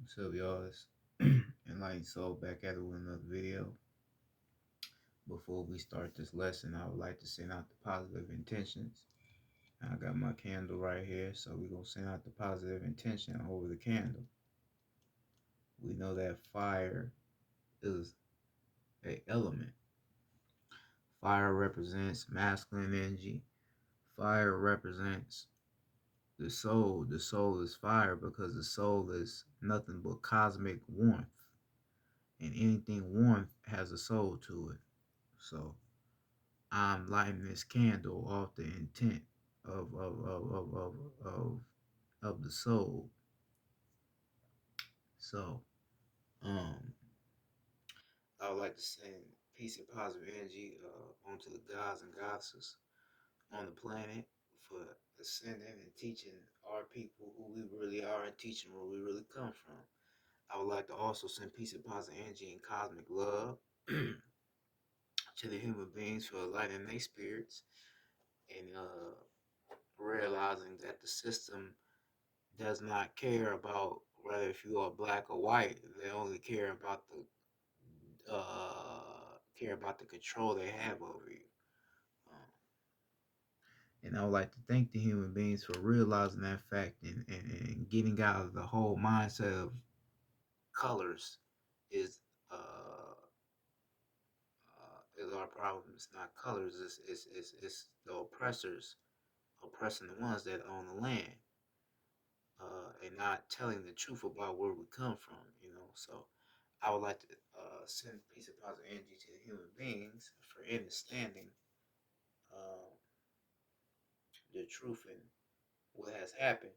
What's up, y'all? It's Enlightened Soul back at it with another video. Before we start this lesson, I would like to send out the positive intentions. I got my candle right here, so we're going to send out the positive intention over the candle. We know that fire is an element. Fire represents masculine energy. Fire represents the soul. The soul is fire because the soul is nothing but cosmic warmth. And anything warmth has a soul to it. So I'm lighting this candle off the intent of of of of of of, of the soul. So um I would like to send peace and positive energy onto the gods and goddesses on the planet for ascending and teaching our people who we really are and teaching where we really come from. I would like to also send peace and positive energy and cosmic love to the human beings for aligning their spirits and realizing that the system does not care about whether if you are black or white. They only care about the control they have over you. Um, and I would like to thank the human beings for realizing that fact and getting out of the whole mindset of colors is is our problem. It's not colors. It's the oppressors oppressing the ones that own the land. And not telling the truth about where we come from, you know. So I would like to send peace and positive energy to the human beings for understanding uh, the truth and what has happened,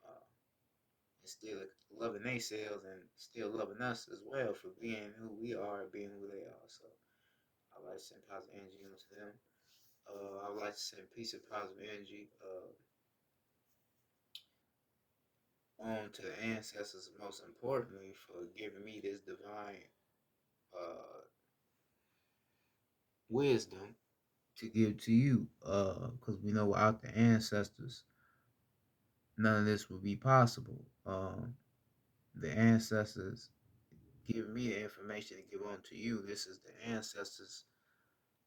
uh, and still loving themselves and still loving us as well for being who we are and being who they are. So I would like to send positive energy onto them. I would like to send peace and positive energy on to the ancestors, most importantly, for giving me this divine wisdom to give to you, because we know without the ancestors none of this would be possible. The ancestors give me the information to give on to you. This is the ancestors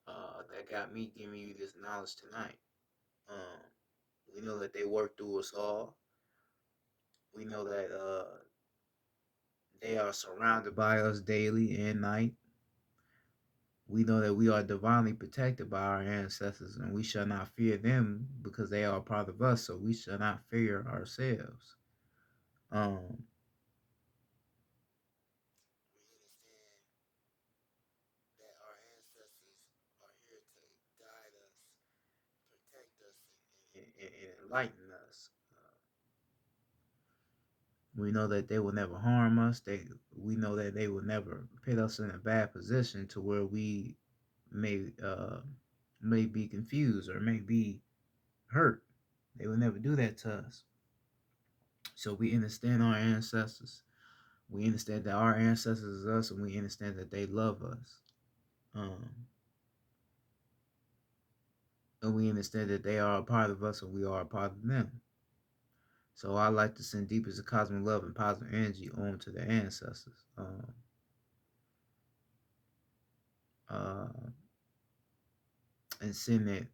that got me giving you this knowledge tonight. um, we know that they work through us all. We know that they are surrounded by us daily and night. We know that we are divinely protected by our ancestors, and we shall not fear them because they are a part of us, so we shall not fear ourselves. Um, we understand that our ancestors are here to guide us, protect us, and enlighten us. We know that they will never harm us. We know that they will never put us in a bad position to where we may may be confused or may be hurt. They will never do that to us. So we understand our ancestors. We understand that our ancestors is us, and we understand that they love us. Um, and we understand that they are a part of us, and we are a part of them. So I like to send deepest of cosmic love and positive energy on to the ancestors, uh, and send that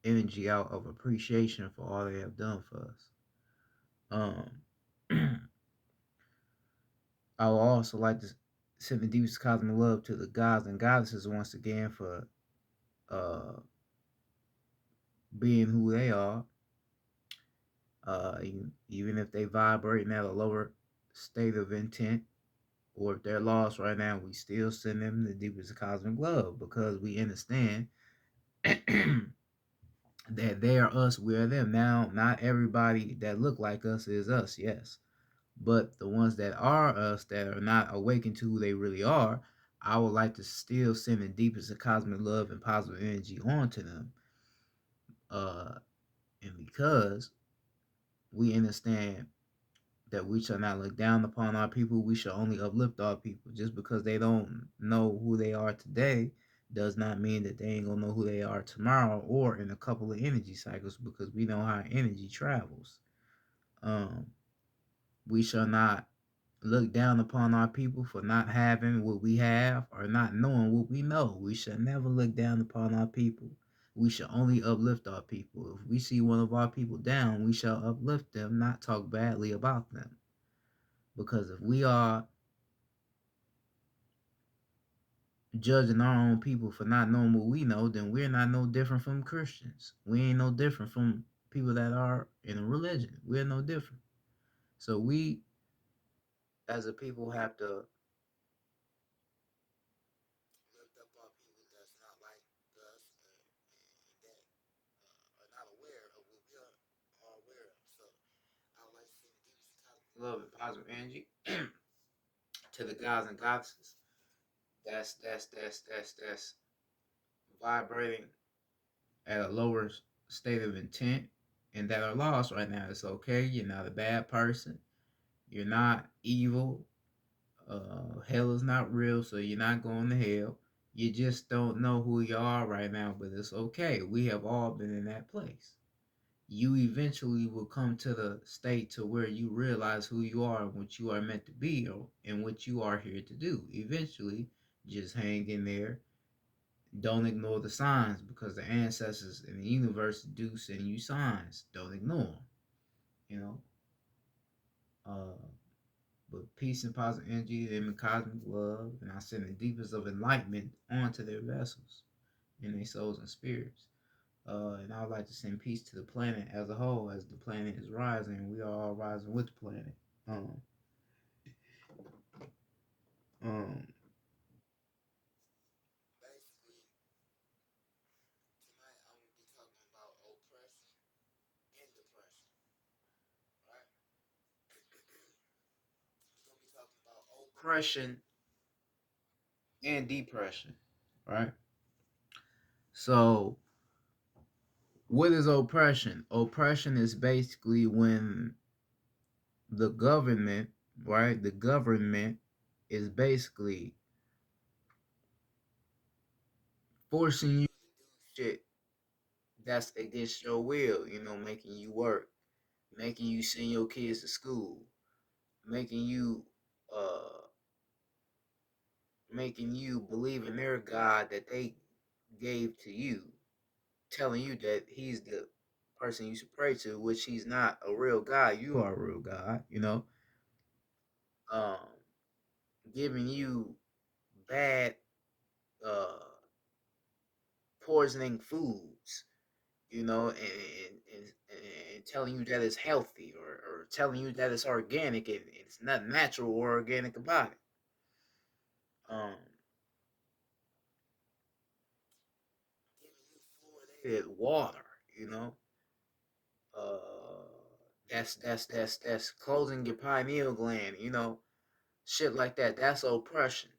energy out of appreciation for all they have done for us. I would also like to send the deepest cosmic love to the gods and goddesses once again for uh, being who they are. Even if they vibrating at a lower state of intent, or if they're lost right now, we still send them the deepest cosmic love because we understand that they are us, we are them. Now, not everybody that look like us is us, yes, but the ones that are us, that are not awakened to who they really are, I would like to still send the deepest of cosmic love and positive energy onto them. Uh, and because we understand that we shall not look down upon our people, we shall only uplift our people. Just because they don't know who they are today does not mean that they ain't gonna know who they are tomorrow or in a couple of energy cycles, because we know how energy travels. Um, we shall not look down upon our people for not having what we have or not knowing what we know. We should never look down upon our people. We should only uplift our people. If we see one of our people down, we shall uplift them, not talk badly about them. Because if we are judging our own people for not knowing what we know, then we're not no different from Christians. We ain't no different from people that are in a religion. We're no different. So we, as a people, have to lift up our people that's not like us and that are not aware of what we are aware of. So I would like to send the deepest love and positive energy to the gods and goddesses. That's vibrating at a lower state of intent and that are lost right now. It's okay. You're not a bad person. You're not evil. Hell is not real, so you're not going to hell. You just don't know who you are right now, but it's okay. We have all been in that place. You eventually will come to the state to where you realize who you are and what you are meant to be and what you are here to do. Eventually, just hang in there. Don't ignore the signs because the ancestors in the universe do send you signs. Don't ignore them. You know. Uh, but peace and positive energy, them and cosmic love, and I send the deepest of enlightenment onto their vessels and their souls and spirits. And I would like to send peace to the planet as a whole, as the planet is rising. We are all rising with the planet. Um, um, Basically, tonight I'm gonna be talking about oppression and depression, right? We're gonna be talking about oppression and depression, right? So, what is oppression? Oppression is basically when the government, right? The government is basically forcing you to do shit that's against your will, making you work, making you send your kids to school, making you uh making you believe in their God that they gave to you, telling you that he's the person you should pray to, which he's not a real God. You are a real God. Um, giving you bad uh poisoning foods, and telling you that it's healthy or telling you that it's organic and it's not natural or organic about it. Um, Giving you fluoridated water, you know, uh, that's closing your pineal gland, shit like that. That's oppression,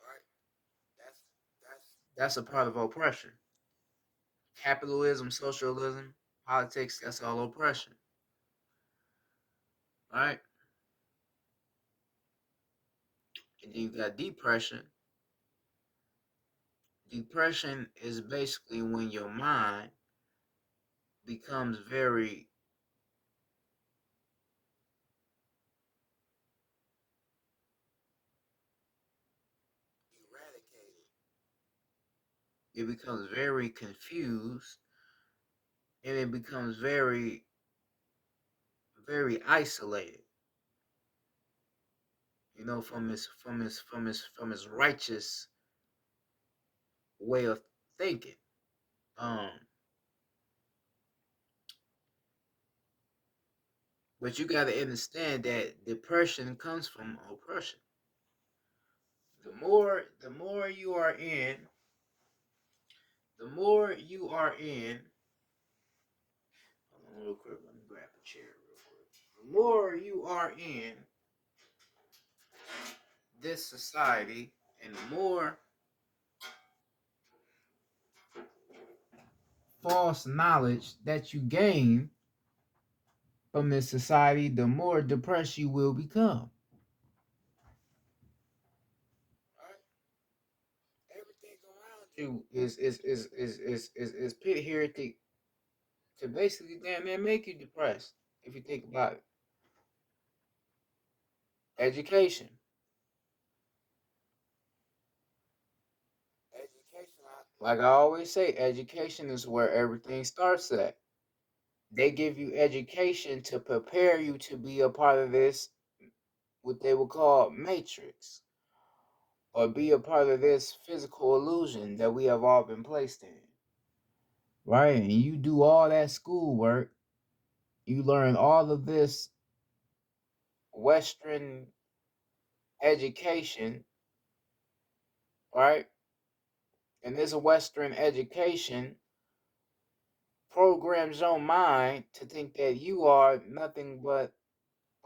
right? That's a part of oppression. Capitalism, socialism, politics. That's all oppression, right? And then you got depression. Depression is basically when your mind becomes very eradicated. It becomes very confused and it becomes very, very isolated, from his righteous way of thinking. Um, but you gotta understand that depression comes from oppression. The more you are in, the more you are in. Hold on real quick, let me grab a chair real quick. The more you are in this society and the more false knowledge that you gain from this society, the more depressed you will become. Right? Everything around you is put here to basically damn near make you depressed if you think about it. Education. Like I always say, education is where everything starts at. They give you education to prepare you to be a part of this, what they would call matrix, or be a part of this physical illusion that we have all been placed in. Right? And you do all that schoolwork, you learn all of this Western education, right? And this Western education programs your mind to think that you are nothing but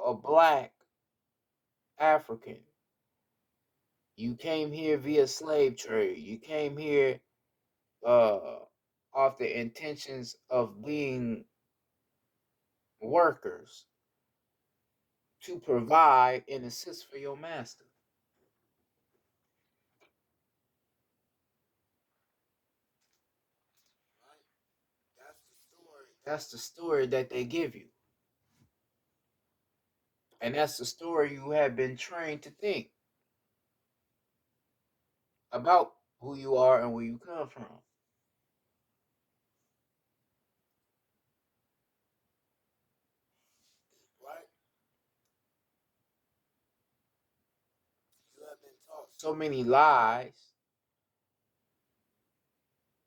a black African. You came here via slave trade. You came here uh, off the intentions of being workers to provide and assist for your master. That's the story that they give you. And that's the story you have been trained to think about who you are and where you come from. Right? You have been taught so many lies,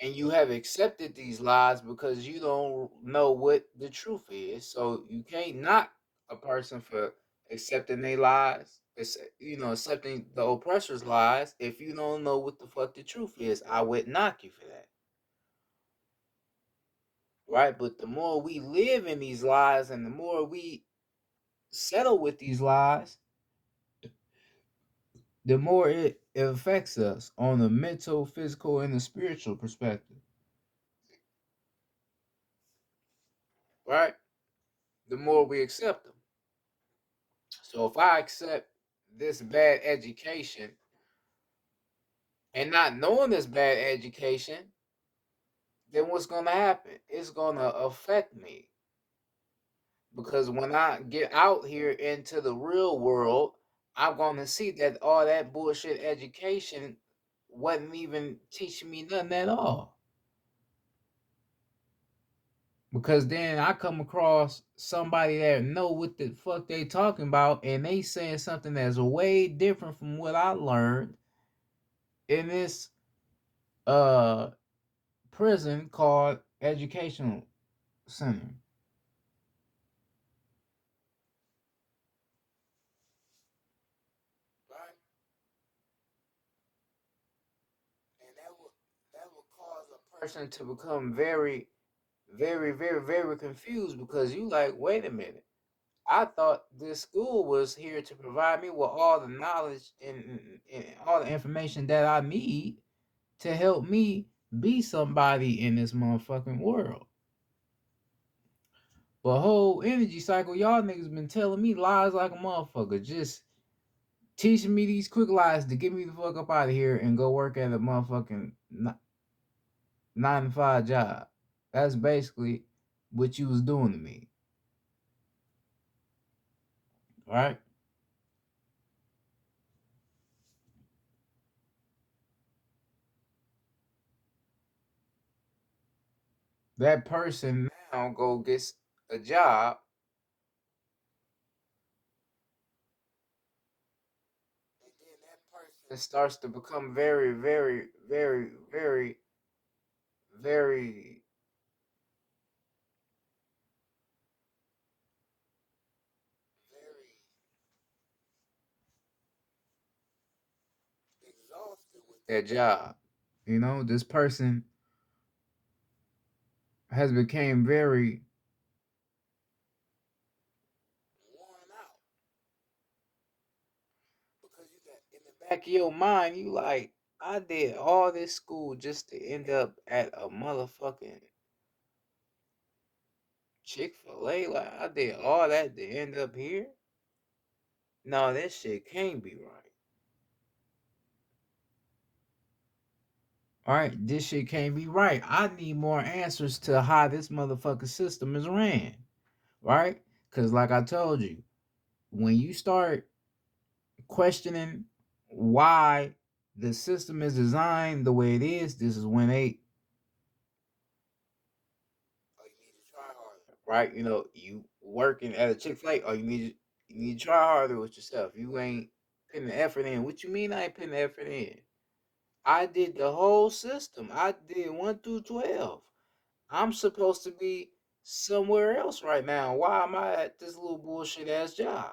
and you have accepted these lies because you don't know what the truth is. So you can't knock a person for accepting their lies. It's, accepting the oppressor's lies if you don't know what the fuck the truth is. I would knock you for that. Right? But the more we live in these lies and the more we settle with these lies, the more it affects us on the mental, physical, and the spiritual perspective. Right? The more we accept them. So if I accept this bad education and not knowing this bad education, then what's going to happen? It's going to affect me. Because when I get out here into the real world, I'm going to see that all that bullshit education wasn't even teaching me nothing at all. Because then I come across somebody that know what the fuck they talking about, and they saying something that's way different from what I learned in this uh prison called educational center. Right? And that will cause a person to become very, very, very, very confused because you like, wait a minute. I thought this school was here to provide me with all the knowledge and all the information that I need to help me be somebody in this motherfucking world. But whole energy cycle, y'all niggas been telling me lies like a motherfucker. Just teaching me these quick lies to get me the fuck up out of here and go work at a motherfucking 9 to 5 job. That's basically what you was doing to me. Right? That person now go gets a job, and then that person starts to become very, very, very, very, very very exhausted with their job. This person has become very worn out because you got in the back of your mind, you like, I did all this school just to end up at a motherfucking Chick-fil-A. Like, I did all that to end up here. No, that shit can't be right. All right, this shit can't be right. I need more answers to how this motherfucking system is ran. Right? Because, like I told you, when you start questioning why the system is designed the way it is, this is when they right, you working at a Chick-fil-A, or you need to try harder with yourself. You ain't putting the effort in. What you mean I ain't putting the effort in? I did the whole system. I did 1 through 12. I'm supposed to be somewhere else right now. Why am I at this little bullshit ass job?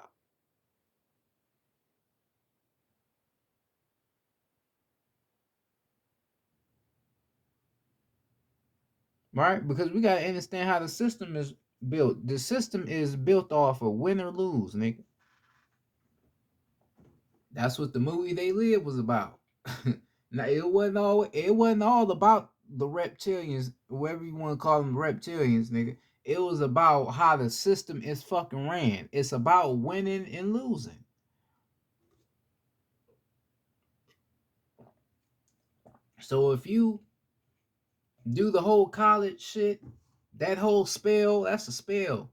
Right? Because we gotta understand how the system is built. The system is built off of win or lose, nigga. That's what the movie They Live was about. Now it wasn't all about the reptilians, whatever you want to call them, reptilians, nigga. It was about how the system is fucking ran. It's about winning and losing. So if you do the whole college shit, that whole spell, that's a spell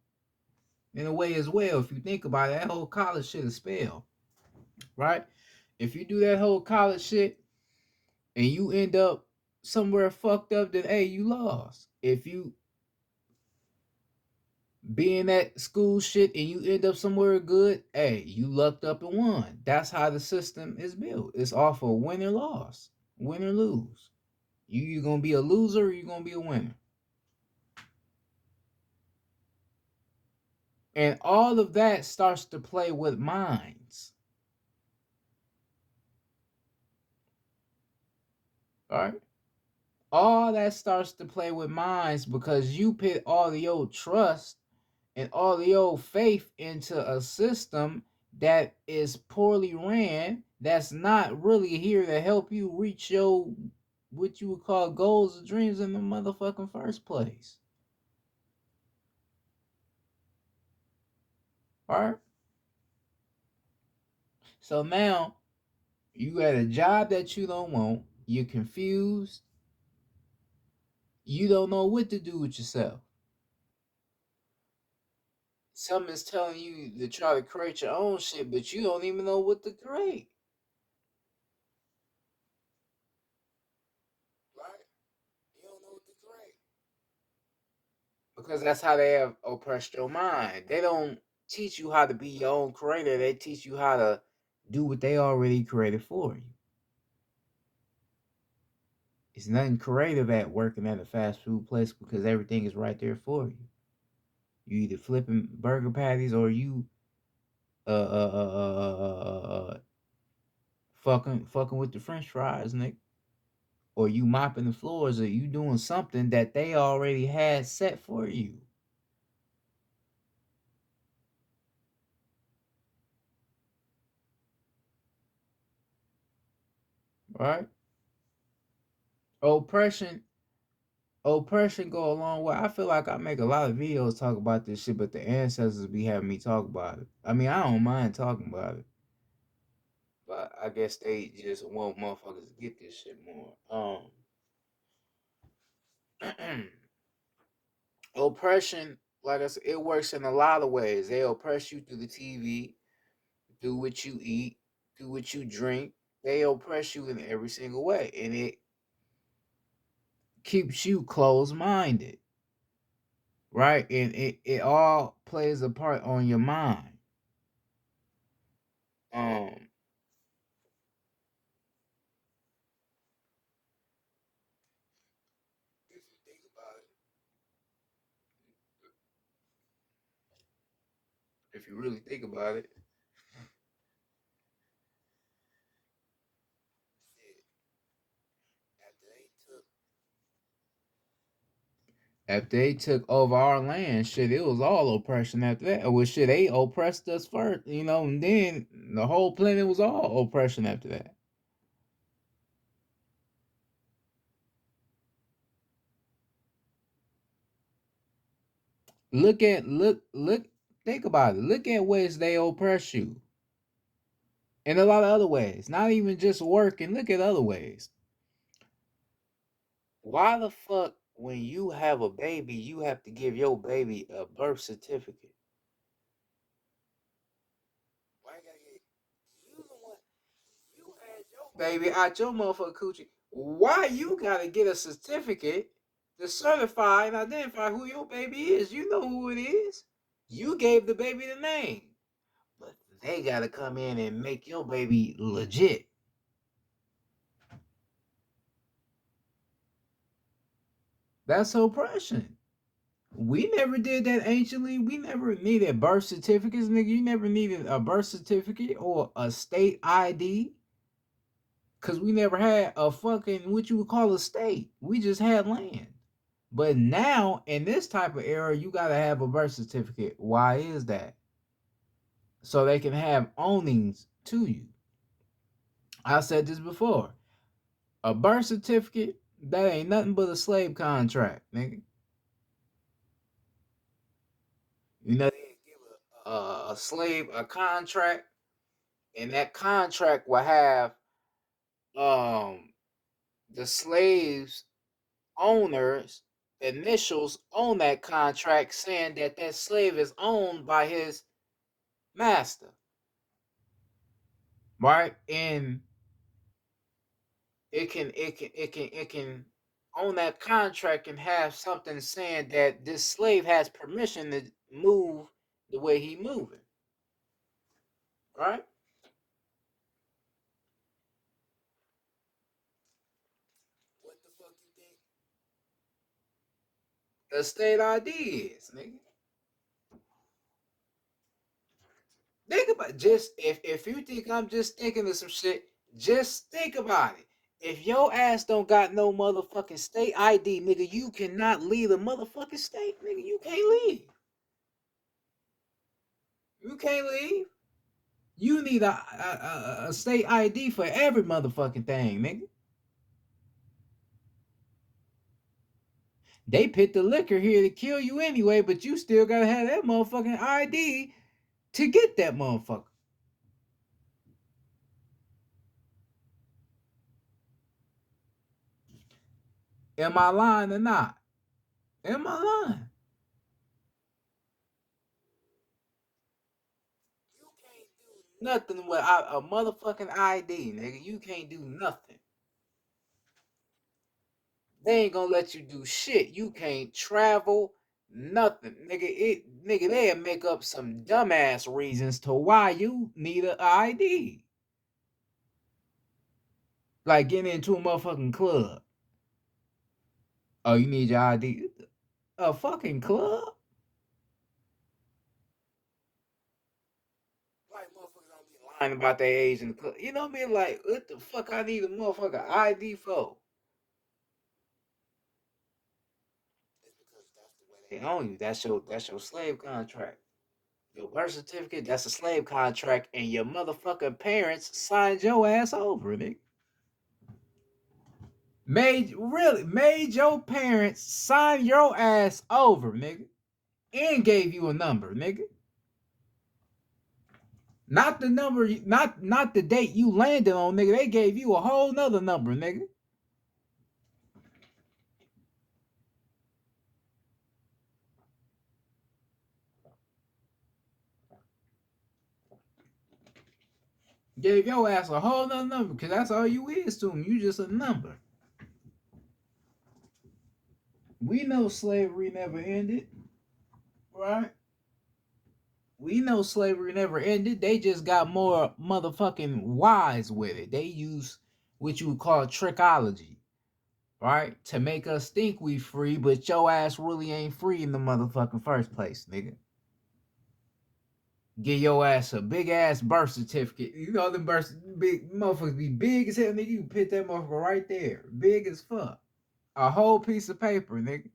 in a way as well. If you think about it, that whole college shit is spell, right? If you do that whole college shit and you end up somewhere fucked up, then hey, you lost. If you be in that school shit and you end up somewhere good, hey, you lucked up and won. That's how the system is built. It's off of win or loss, win or lose. You gonna be a loser or you gonna be a winner. And all of that starts to play with minds. All right. All that starts to play with minds because you put all the old trust and all the old faith into a system that is poorly ran, that's not really here to help you reach your what you would call goals and dreams in the motherfucking first place. All right. So now you got a job that you don't want, you're confused, you don't know what to do with yourself. Something's telling you to try to create your own shit, but you don't even know what to create. Right? You don't know what to create. Because that's how they have oppressed your mind. They don't teach you how to be your own creator. They teach you how to do what they already created for you. It's nothing creative at working at a fast food place because everything is right there for you. You either flipping burger patties or you uh uh uh uh fucking with the French fries, Nick. Or you mopping the floors, or you doing something that they already had set for you. Right? Oppression, oppression go a long way. I feel like I make a lot of videos talk about this shit, but the ancestors be having me talk about it. I mean, I don't mind talking about it, but I guess they just want motherfuckers to get this shit more. Oppression, like I said, it works in a lot of ways. They oppress you through the TV, through what you eat, through what you drink. They oppress you in every single way, and it keeps you closed minded, right? And it all plays a part on your mind. Um, if you think about it, if you really think about it, shit, after they took over our land, shit, it was all oppression after that. Well, shit, they oppressed us first, and then the whole planet was all oppression after that. Look, think about it. Look at ways they oppress you in a lot of other ways. Not even just working. Look at other ways. Why the fuck, when you have a baby, you have to give your baby a birth certificate? baby, out your motherfucking coochie. Why you gotta get a certificate to certify and identify who your baby is? You know who it is. You gave the baby the name. But they gotta come in and make your baby legit. That's oppression. We never did that anciently. We never needed birth certificates, nigga. You never needed a birth certificate or a state ID. Cause we never had a fucking what you would call a state. We just had land. But now in this type of era, you gotta have a birth certificate. Why is that? So they can have ownings to you. I said this before. A birth certificate, that ain't nothing but a slave contract, nigga. You know, they give a slave a contract, and that contract will have um the slave's owners initials on that contract saying that that slave is owned by his master, right? And it can on that contract can have something saying that this slave has permission to move the way he moving, right? What the fuck you think the state ID is, nigga? Think about just if you think I'm just thinking of some shit, just think about it. If your ass don't got no motherfucking state ID, nigga, you cannot leave the motherfucking state, nigga. You can't leave. You can't leave. You need a state ID for every motherfucking thing, nigga. They put the liquor here to kill you anyway, but you still gotta have that motherfucking ID to get that motherfucker. Am I lying or not? Am I lying? You can't do nothing without a motherfucking ID, nigga. You can't do nothing. They ain't gonna let you do shit. You can't travel, nothing, nigga. Nigga, they'll make up some dumbass reasons to why you need an ID. Like getting into a motherfucking club. Oh, you need your ID? A fucking club? Like motherfuckers don't be lying about their age in the club. You know what I mean? Like, what the fuck I need a motherfucker ID for? It's because that's the way they own you. That's your slave contract. Your birth certificate, that's a slave contract, and your motherfucking parents signed your ass over, nigga. Made your parents sign your ass over, nigga, and gave you a number, nigga. Not the number, not the date you landed on, nigga. They gave you a whole nother number, nigga. Gave your ass a whole nother number, cause that's all you is to them. You just a number. We know slavery never ended, right? We know slavery never ended. They just got more motherfucking wise with it. They use what you would call trickology, right? To make us think we free, but your ass really ain't free in the motherfucking first place, nigga. Get your ass a big ass birth certificate. You know them birth big motherfuckers be big as hell, nigga. You can put that motherfucker right there. Big as fuck. A whole piece of paper, nigga.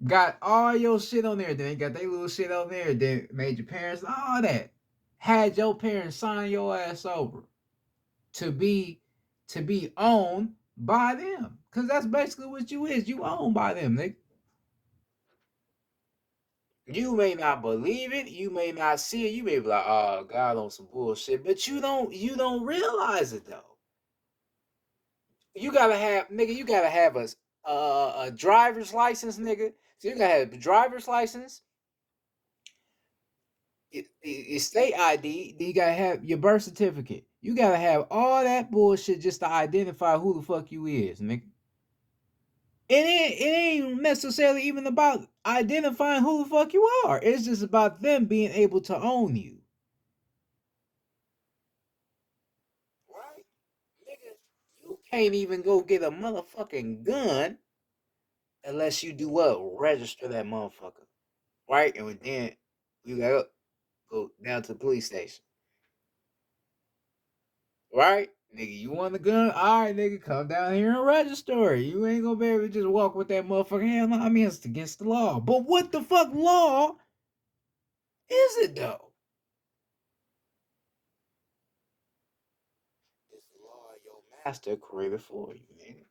Got all your shit on there. Then they got their little shit on there. Then made your parents all that. Had your parents sign your ass over to be owned by them. Cause that's basically what you is. You owned by them, nigga. You may not believe it, you may not see it, you may be like, oh God on some bullshit, but you don't realize it though. You gotta have nigga, you gotta have a driver's license, nigga. So you gotta have a driver's license, Your state ID, you gotta have your birth certificate. You gotta have all that bullshit just to identify who the fuck you is, nigga. It ain't necessarily even about identifying who the fuck you are. It's just about them being able to own you. Right? Nigga, you can't even go get a motherfucking gun unless you do what? Register that motherfucker. Right? And then you gotta go down to the police station. Right? Nigga, you want the gun? Alright, nigga, come down here and register. You ain't gonna be able to just walk with that motherfucking hand. I mean, it's against the law. But what the fuck law is it though? It's the law your master created for you, nigga.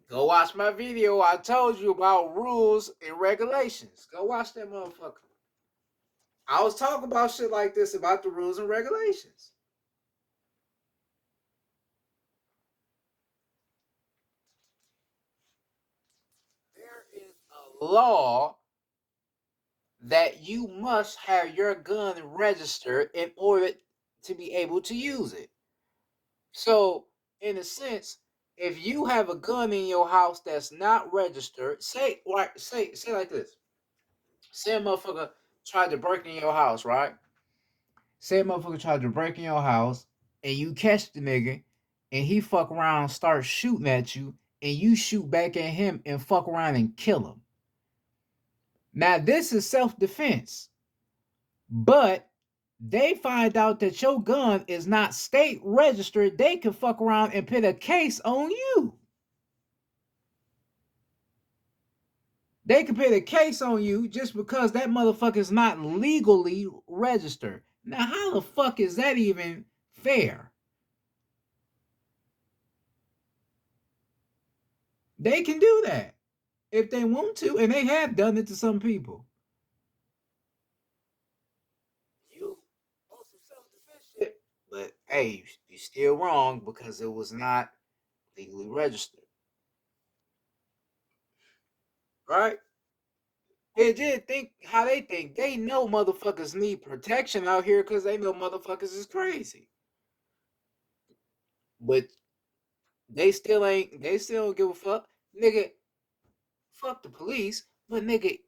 Go watch my video. I told you about rules and regulations. Go watch that motherfucker. I was talking about shit like this about the rules and regulations. There is a law that you must have your gun registered in order to be able to use it. So, in a sense, if you have a gun in your house that's not registered, say like this. Say a motherfucker tried to break in your house, right? Say a motherfucker tried to break in your house and you catch the nigga and he fuck around, start shooting at you, and you shoot back at him and fuck around and kill him. Now this is self-defense. But they find out that your gun is not state registered, they can fuck around and put a case on you. They can put a case on you just because that motherfucker is not legally registered. Now, how the fuck is that even fair? They can do that if they want to, and they have done it to some people. You on some self-defense shit, but hey, you still wrong because it was not legally registered. Right? They did think how they think. They know motherfuckers need protection out here because they know motherfuckers is crazy. But they still ain't. They still don't give a fuck, nigga. Fuck the police, but nigga,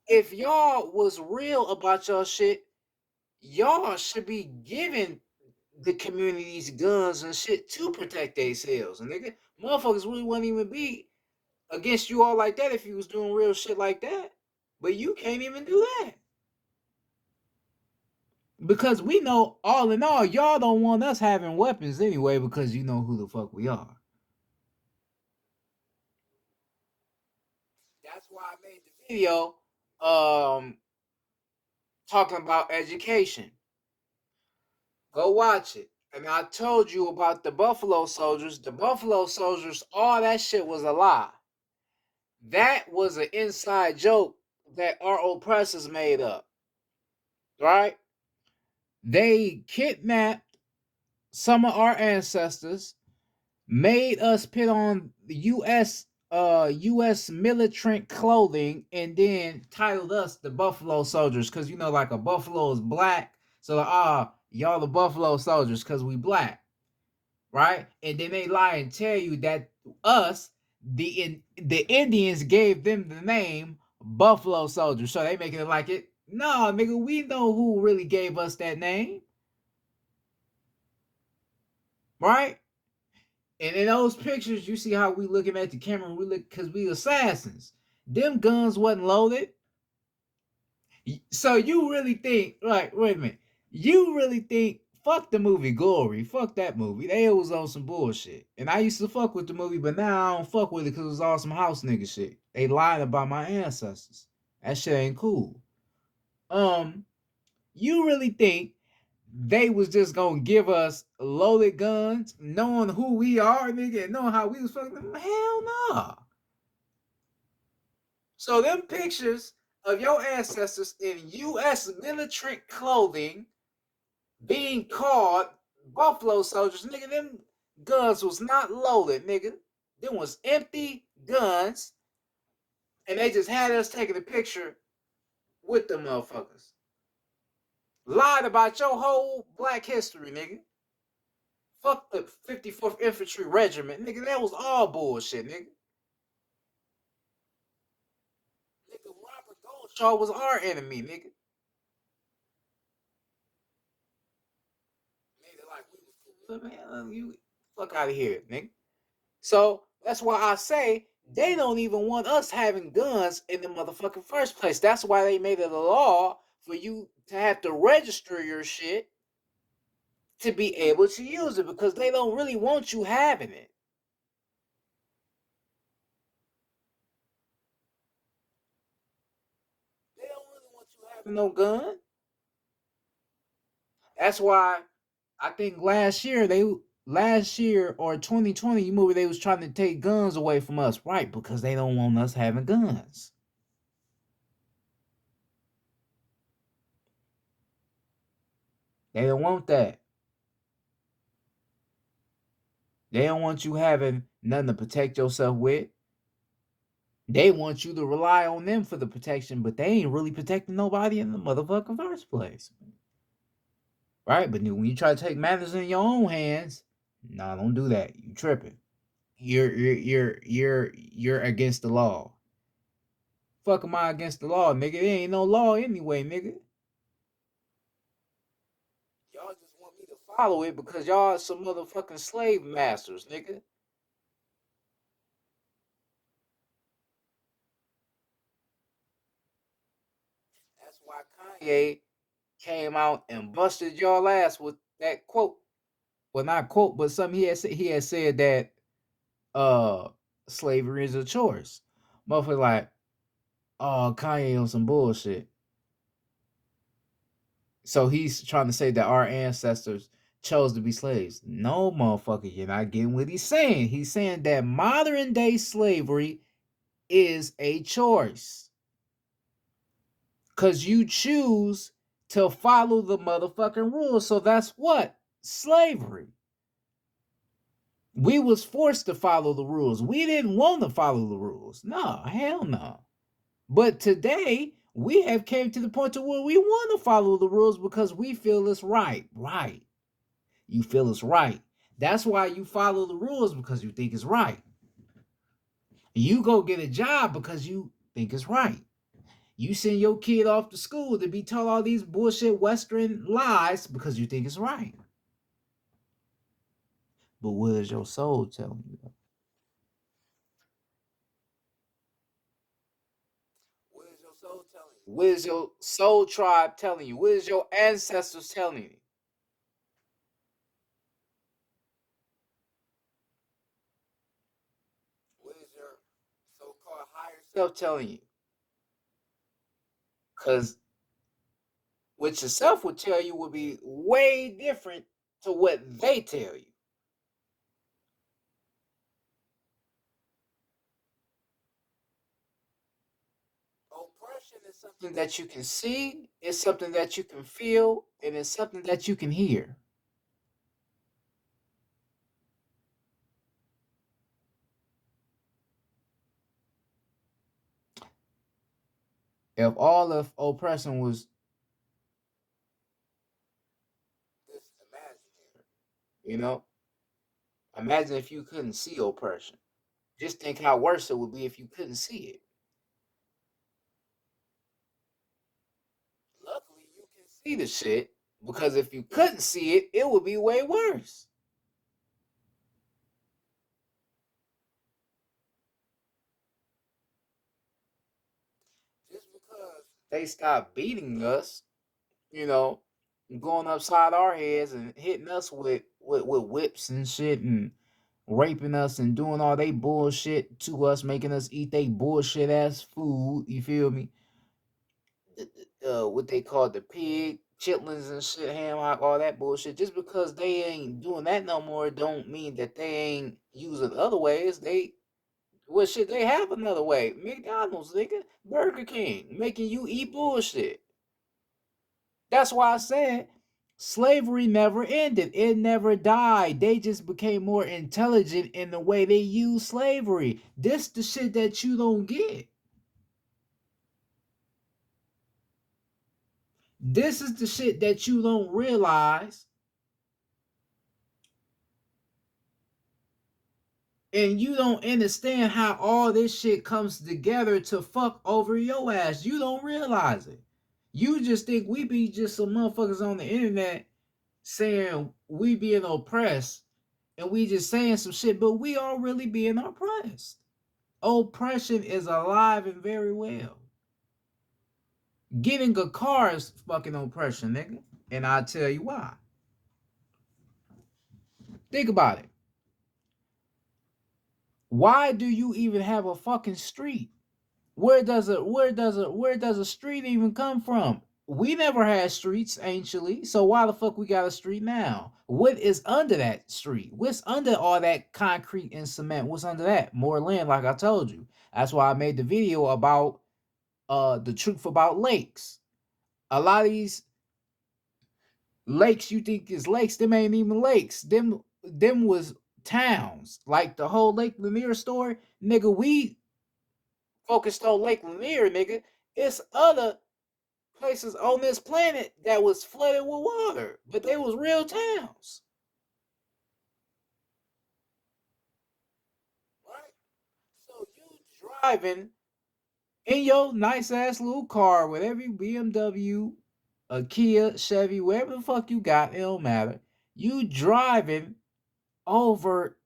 if y'all was real about y'all shit, y'all should be giving the communities guns and shit to protect themselves. And nigga, motherfuckers really wouldn't even be against you all like that if you was doing real shit like that. But you can't even do that. Because we know all in all, y'all don't want us having weapons anyway because you know who the fuck we are. That's why I made the video talking about education. Go watch it. And I told you about the Buffalo Soldiers. The Buffalo Soldiers, all that shit was a lie. That was an inside joke that our oppressors made up. Right? They kidnapped some of our ancestors, made us put on the US militant clothing, and then titled us the Buffalo Soldiers because you know like a buffalo is black, so like, y'all the Buffalo Soldiers because we black, right? And then they lie and tell you that us the Indians gave them the name Buffalo Soldiers, so they making it like it. No, nigga, we know who really gave us that name, right? And in those pictures, you see how we looking at the camera. We look because we assassins. Them guns wasn't loaded. So you really think, like, wait a minute. You really think, fuck the movie Glory. Fuck that movie. They was on some bullshit. And I used to fuck with the movie, but now I don't fuck with it because it was all some house nigga shit. They lied about my ancestors. That shit ain't cool. You really think they was just gonna give us loaded guns, knowing who we are, nigga, and knowing how we was fucking them? Hell no. Nah. So them pictures of your ancestors in U.S. military clothing being called Buffalo Soldiers, nigga, them guns was not loaded, nigga. Them was empty guns, and they just had us taking a picture with the motherfuckers. Lied about your whole black history, nigga. Fuck the 54th Infantry Regiment, nigga. That was all bullshit, nigga. Nigga, Robert Goldshaw was our enemy, nigga. Nigga, like we was man, you fuck out of here, nigga. So that's why I say they don't even want us having guns in the motherfucking first place. That's why they made it a law for you to have to register your shit to be able to use it, because they don't really want you having it. They don't really want you having no gun. That's why I think last year or 2020, you remember they was trying to take guns away from us, right? Because they don't want us having guns. They don't want that. They don't want you having nothing to protect yourself with. They want you to rely on them for the protection, but they ain't really protecting nobody in the motherfucking first place. Right? But when you try to take matters in your own hands, nah, don't do that. You tripping. You're against the law. Fuck am I against the law, nigga? There ain't no law anyway, nigga. Y'all just want me to follow it because y'all are some motherfucking slave masters, nigga. That's why Kanye came out and busted y'all ass with that quote. Well, not quote, but something he had said that slavery is a choice. Motherfucker like, oh, Kanye on some bullshit. So he's trying to say that our ancestors chose to be slaves. No, motherfucker, you're not getting what he's saying. He's saying that modern day slavery is a choice. Because you choose to follow the motherfucking rules. So that's what? Slavery. We was forced to follow the rules. We didn't want to follow the rules. No, hell no. But today, we have came to the point to where we want to follow the rules because we feel it's right. Right. You feel it's right. That's why you follow the rules, because you think it's right. You go get a job because you think it's right. You send your kid off to school to be told all these bullshit Western lies because you think it's right. But what is your soul telling you? What is your soul telling you? What is your soul tribe telling you? What is your ancestors telling you? What is your so-called higher self telling you? Because what yourself would tell you would be way different to what they tell you. Oppression is something that you can see, it's something that you can feel, and it's something that you can hear. If all of oppression was just imaginary, you know, imagine if you couldn't see oppression. Just think how worse it would be if you couldn't see it. Luckily, you can see the shit, because if you couldn't see it, it would be way worse. Just because they stopped beating us, you know, going upside our heads and hitting us with whips and shit, and raping us and doing all they bullshit to us, making us eat they bullshit ass food. You feel me? What they call the pig chitlins and shit, ham hock, all that bullshit. Just because they ain't doing that no more, don't mean that they ain't using other ways. Well, shit, they have another way. McDonald's, nigga, Burger King, making you eat bullshit. That's why I said slavery never ended. It never died. They just became more intelligent in the way they use slavery. This the shit that you don't get. This is the shit that you don't realize, and you don't understand how all this shit comes together to fuck over your ass. You don't realize it. You just think we be just some motherfuckers on the internet saying we being oppressed, and we just saying some shit, but we are really being oppressed. Oppression is alive and very well. Getting a car is fucking oppression, nigga. And I'll tell you why. Think about it. Why do you even have a fucking street? Where does a street even come from? We never had streets anciently, so why the fuck we got a street now? What is under that street? What's under all that concrete and cement? What's under that? More land, like I told you. That's why I made the video about the truth about lakes. A lot of these lakes you think is lakes, them ain't even lakes. Them was towns. Like the whole Lake Lanier story, nigga, we focused on Lake Lanier, nigga. It's other places on this planet that was flooded with water, but they was real towns. Right? So you driving in your nice ass little car with every BMW, a Kia, Chevy, whatever the fuck you got, it don't matter. You driving over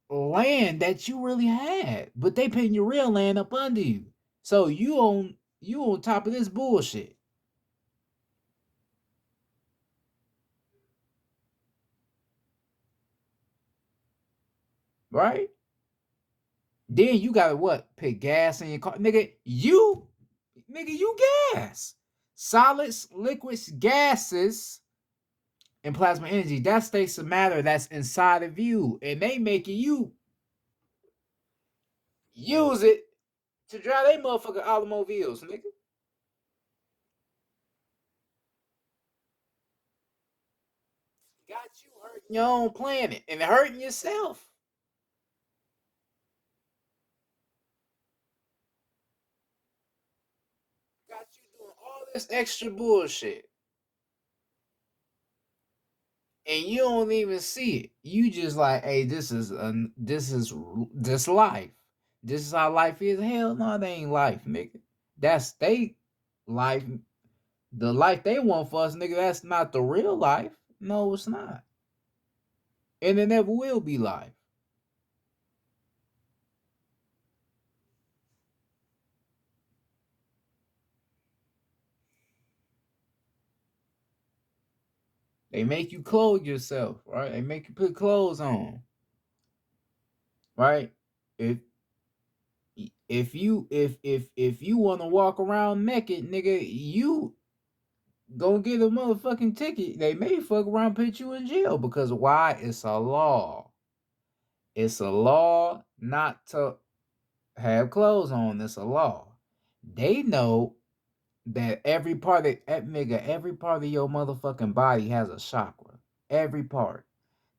land that you really had, but they putting your real land up under you. So you on top of this bullshit. Right? Then you gotta what? Put gas in your car. Nigga, you gas. Solids, liquids, gases, and plasma energy. That's states of matter that's inside of you. And they making you use it to drive they motherfucking automobiles, nigga. Got you hurting your own planet and hurting yourself. Got you doing all this extra bullshit. And you don't even see it. You just like, hey, this life. This is how life is. Hell no, that ain't life, nigga. That's they life. The life they want for us, nigga. That's not the real life. No, it's not, and it never will be life. They make you clothe yourself, right? They make you put clothes on, right? If if you want to walk around naked, nigga, you go get a motherfucking ticket. They may fuck around, put you in jail because why? It's a law. It's a law not to have clothes on. It's a law. They know that every part of your motherfucking body has a chakra. Every part.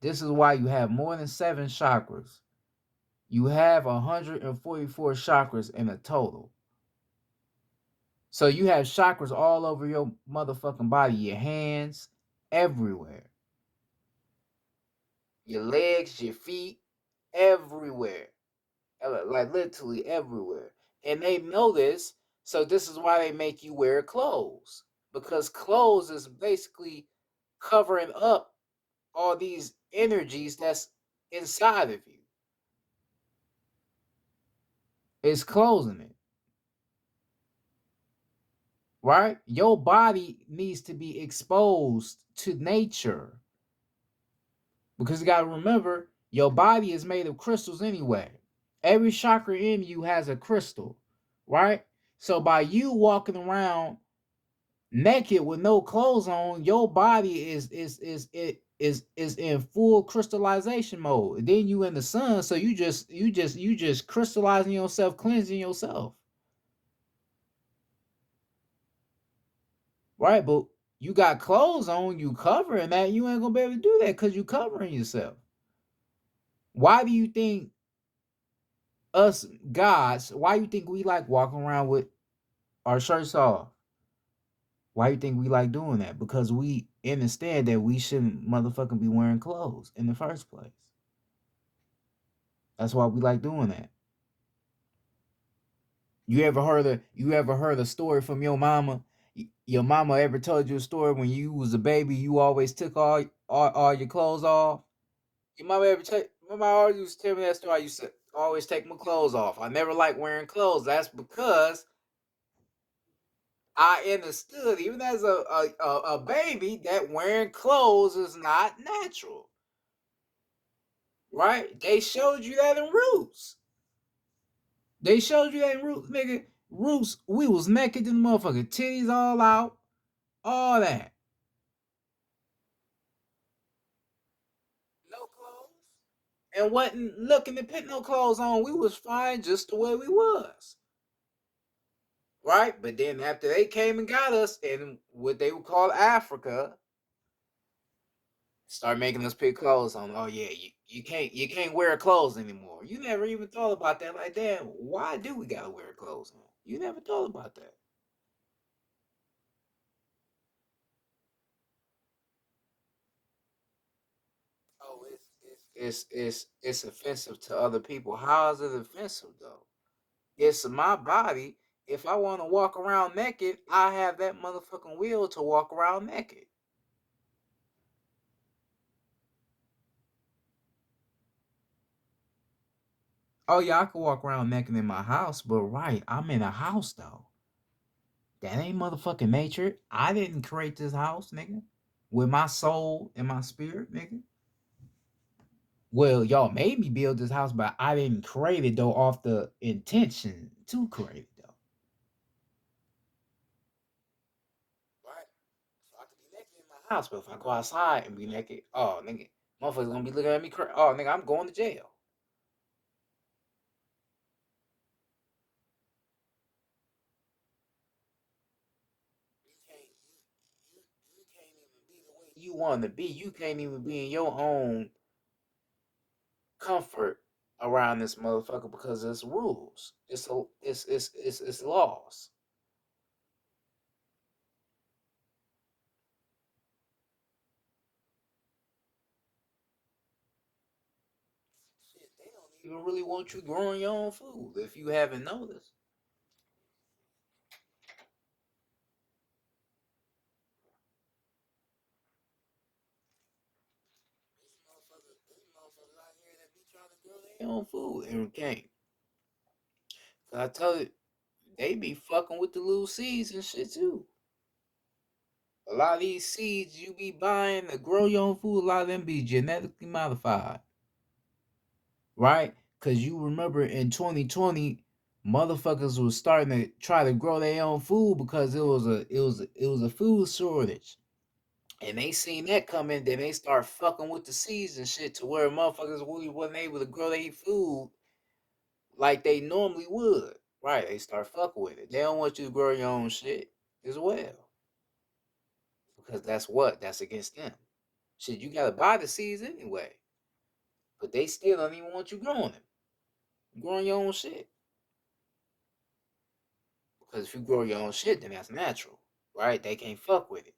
This is why you have more than 7 chakras. You have 144 chakras in a total. So you have chakras all over your motherfucking body, your hands, everywhere. Your legs, your feet, everywhere. Like literally everywhere. And they know this, so this is why they make you wear clothes. Because clothes is basically covering up all these energies that's inside of you. It's closing it. Right? Your body needs to be exposed to nature. Because you gotta remember, your body is made of crystals anyway. Every chakra in you has a crystal, right? So by you walking around naked with no clothes on, your body is in full crystallization mode. Then you in the sun, so you just crystallizing yourself, cleansing yourself, right? But you got clothes on, you covering that, you ain't gonna be able to do that because you covering yourself. Why do you think us gods? Why you think we like walking around with our shirts off? Why you think we like doing that? Because we understand that we shouldn't motherfucking be wearing clothes in the first place. That's why we like doing that. You ever heard a story from your mama? Your mama ever told you a story when you was a baby, you always took all your clothes off? Your mama ever tell my mama always used to tell me that story. I used to always take my clothes off. I never liked wearing clothes. That's because I understood, even as a baby, that wearing clothes is not natural. Right? They showed you that in Roots. They showed you that in Roots, nigga. Roots, we was naked in the motherfucking titties all out, all that. No clothes. And wasn't looking to put no clothes on. We was fine just the way we was. Right? But then after they came and got us in what they would call Africa, start making us put clothes on. Oh yeah, you can't wear clothes anymore. You never even thought about that. Like, damn, why do we gotta wear clothes on? You never thought about that. Oh, it's offensive to other people. How is it offensive though? It's my body. If I want to walk around naked, I have that motherfucking will to walk around naked. Oh yeah, I can walk around naked in my house, but right, I'm in a house though. That ain't motherfucking nature. I didn't create this house, nigga. With my soul and my spirit, nigga. Well, y'all made me build this house, but I didn't create it though off the intention to create it though. Right? So I could be naked in my house, but if I go outside and be naked, oh nigga, motherfuckers gonna be looking at me crazy. Oh nigga, I'm going to jail. You can't even be the way you want to be. You can't even be in your own comfort around this motherfucker because it's rules. It's laws. Shit, they don't even really want you growing your own food if you haven't noticed. These motherfuckers out here that be trying to grow their own food and can't. Cause I tell you, they be fucking with the little seeds and shit too. A lot of these seeds you be buying to grow your own food, a lot of them be genetically modified, right? Cause you remember in 2020, motherfuckers was starting to try to grow their own food because it was a food shortage. And they seen that coming, then they start fucking with the seeds and shit to where motherfuckers really wasn't able to grow their food like they normally would. Right, they start fucking with it. They don't want you to grow your own shit as well. Because that's what? That's against them. Shit, you gotta buy the seeds anyway. But they still don't even want you growing them. Growing your own shit. Because if you grow your own shit, then that's natural. Right? They can't fuck with it.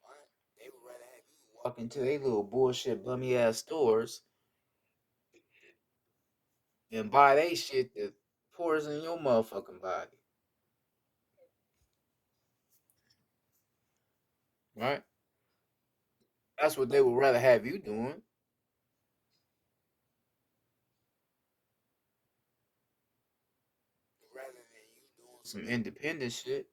Right? They would rather have you walk into their little bullshit bummy ass stores and buy they shit that pours in your motherfucking body. Right? That's what they would rather have you doing. Rather than you doing some independent shit.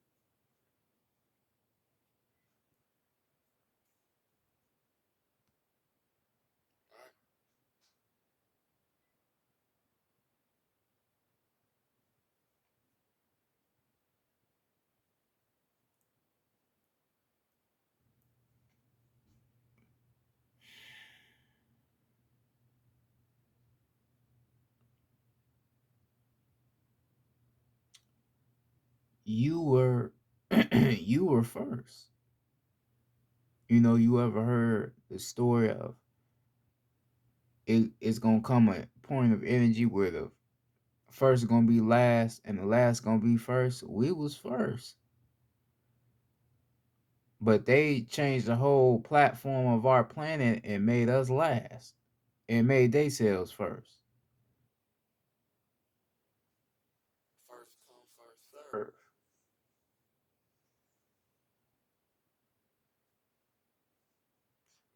You were you were first. You know, you ever heard the story of it's gonna come a point of energy where the first gonna be last and the last gonna be first. We was first. But they changed the whole platform of our planet and made us last. And made themselves first. First come, first serve.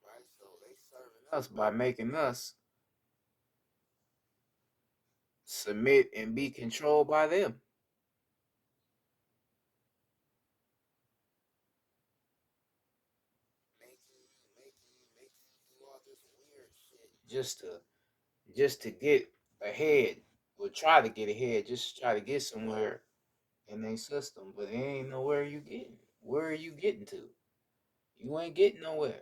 Right? So they serving us by making us submit and be controlled by them. Making you do all this weird shit just to get ahead or try to get ahead, just try to get somewhere in their system, but it ain't nowhere you getting. Where are you getting to? You ain't getting nowhere.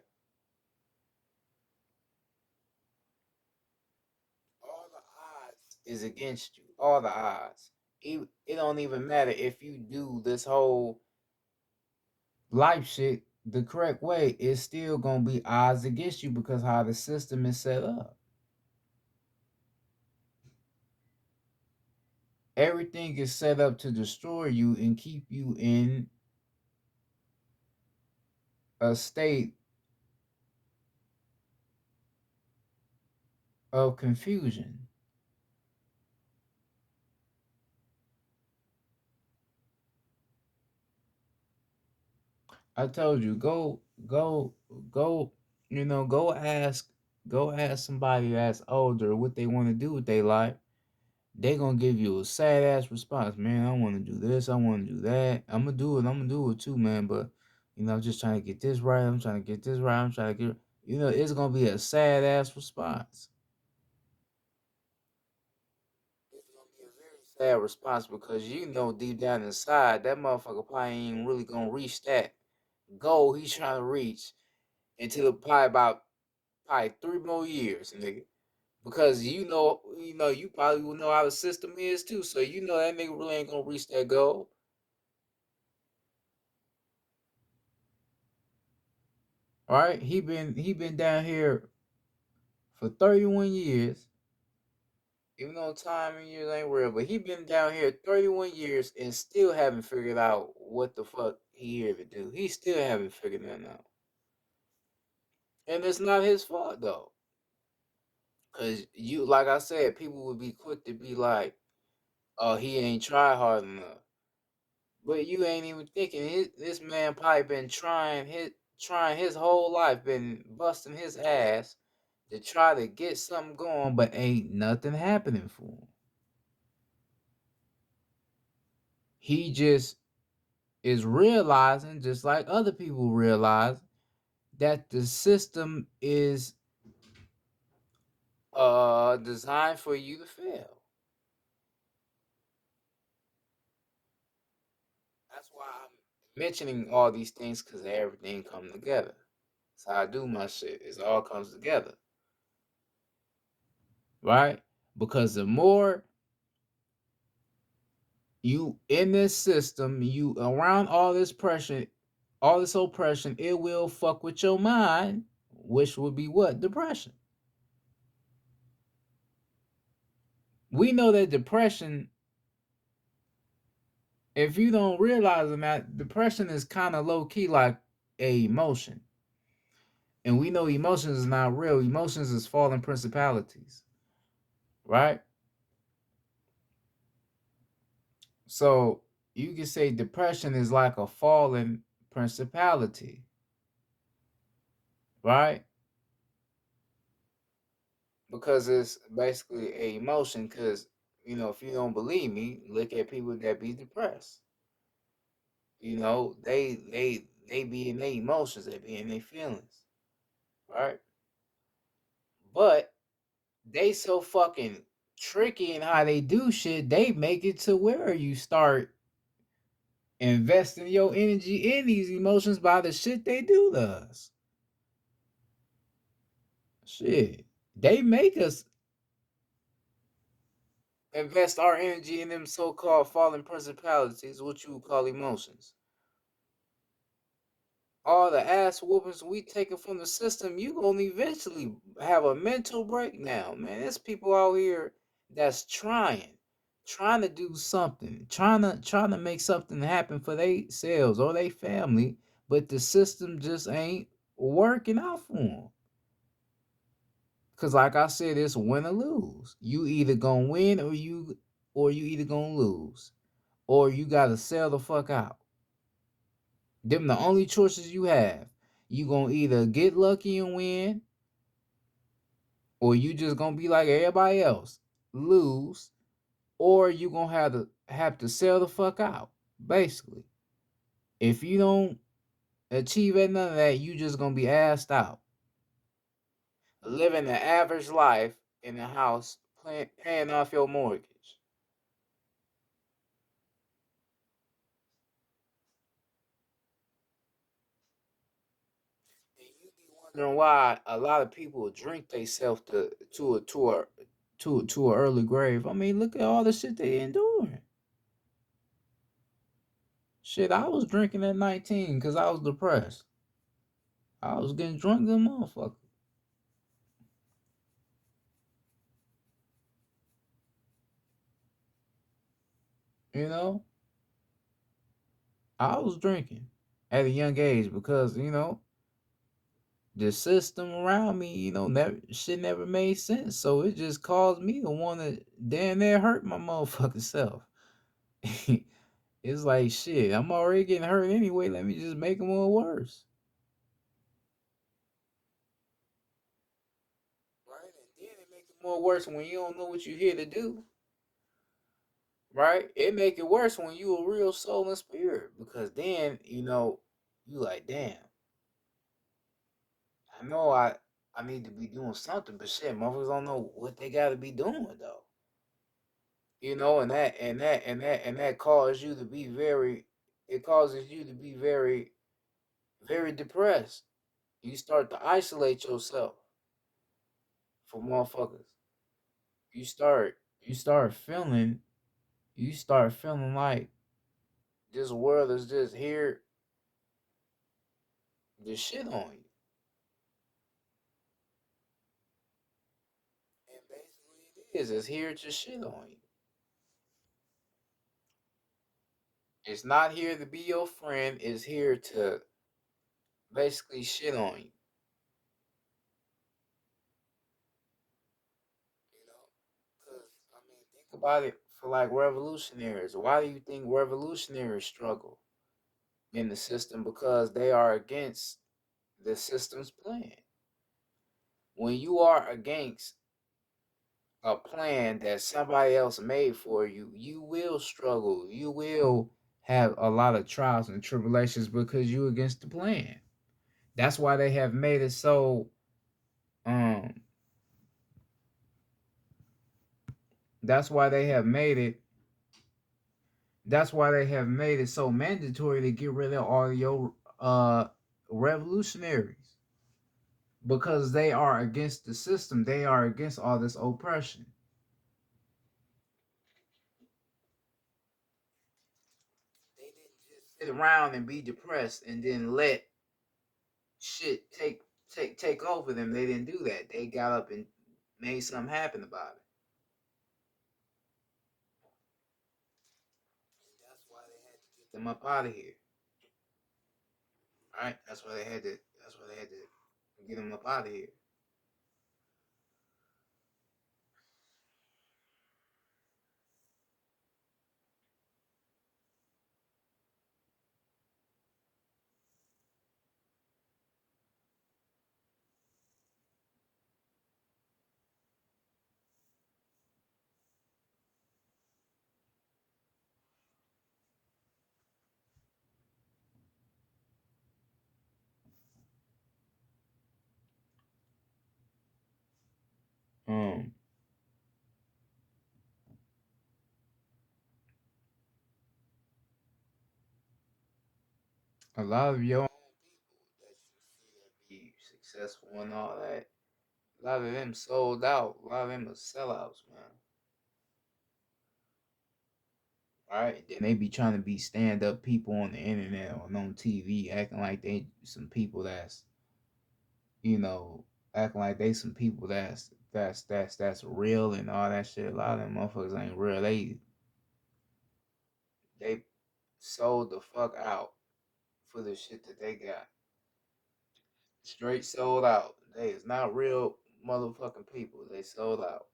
All the odds is against you. All the odds. It don't even matter if you do this whole life shit the correct way. It's still gonna be odds against you because how the system is set up. Everything is set up to destroy you and keep you in a state of confusion. I told you, go, go ask somebody that's older what they want to do with their life. They gonna give you a sad ass response, man. I want to do this, I want to do that. I'm gonna do it too, man. But I'm just trying to get this right. I'm trying to get this right. I'm trying to get, it's gonna be a sad ass response. It's gonna be a very sad response because deep down inside that motherfucker probably ain't really gonna reach that goal he's trying to reach until probably about probably 3 more years, nigga. Because you probably will know how the system is too. So that nigga really ain't gonna reach that goal. All right? He been down here for 31 years. Even though time and years ain't real, but he been down here 31 years and still haven't figured out what the fuck he here to do. He still haven't figured that out. And it's not his fault though. Cause like I said, people would be quick to be like, "Oh, he ain't try hard enough." But you ain't even thinking this man probably been trying his whole life, been busting his ass to try to get something going, but ain't nothing happening for him. He just is realizing, just like other people realize, that the system is designed for you to fail. That's why I'm mentioning all these things because everything come together. That's how I do my shit. It all comes together, right? Because the more you in this system, you around all this oppression, it will fuck with your mind, which would be what? Depression. We know that depression, if you don't realize it, that depression is kind of low key like a emotion. And we know emotions is not real. Emotions is fallen principalities, right? So you can say depression is like a fallen principality, right? Because it's basically a emotion. Because if you don't believe me, look at people that be depressed. They be in their emotions, they be in their feelings, right? But they so fucking tricky in how they do shit. They make it to where you start investing your energy in these emotions by the shit they do to us. Shit, they make us invest our energy in them so-called fallen principalities, what you would call emotions. All the ass whoopings we taking from the system, you gonna eventually have a mental breakdown, man. There's people out here that's trying to do something, trying to make something happen for themselves or their family, but the system just ain't working out for them. Cause like I said, it's win or lose. You either gonna win or you either gonna lose. Or you gotta sell the fuck out. Them the only choices you have. You gonna either get lucky and win, or you just gonna be like everybody else, lose, or you gonna have to sell the fuck out. Basically. If you don't achieve none of that, you just gonna be assed out. Living an average life in a house, paying off your mortgage. And you be wondering why a lot of people drink themselves to a early grave. I mean, look at all the shit they enduring. Shit, I was drinking at 19 because I was depressed. I was getting drunk than a motherfucker. You know, I was drinking at a young age because the system around me, never shit never made sense. So it just caused me to want to damn near hurt my motherfucking self. It's like shit. I'm already getting hurt anyway. Let me just make it more worse. Right, and then it make it more worse when you don't know what you're here to do. Right, it make it worse when you a real soul and spirit because then you like damn. I know I need to be doing something, but shit, motherfuckers don't know what they got to be doing though. And that causes you to be very. It causes you to be very, very depressed. You start to isolate yourself from motherfuckers. You start you start feeling you start feeling like this world is just here to shit on you. And basically it is. It's here to shit on you. It's not here to be your friend. It's here to basically shit on you. You know? Because, I mean, think about it for like revolutionaries. Why do you think revolutionaries struggle in the system? Because they are against the system's plan. When you are against a plan that somebody else made for you, you will struggle. You will have a lot of trials and tribulations because you against the plan. That's why they have made it so um that's why they have made it so mandatory to get rid of all your revolutionaries because they are against the system. They are against all this oppression. They didn't just sit around and be depressed and then let shit take over them. They didn't do that. They got up and made something happen about it. And that's why they had to get them up out of here. Right? That's why they had to get them up out of here. Um a lot of your own people that you see that be successful and all that, a lot of them sold out. A lot of them are sellouts, man. Right? Then they be trying to be stand up people on the internet or on TV, acting like they some people you know, acting like they some people that's real and all that shit. A lot of them motherfuckers ain't real. They sold the fuck out for the shit that they got. Straight sold out. They is not real motherfucking people. They sold out.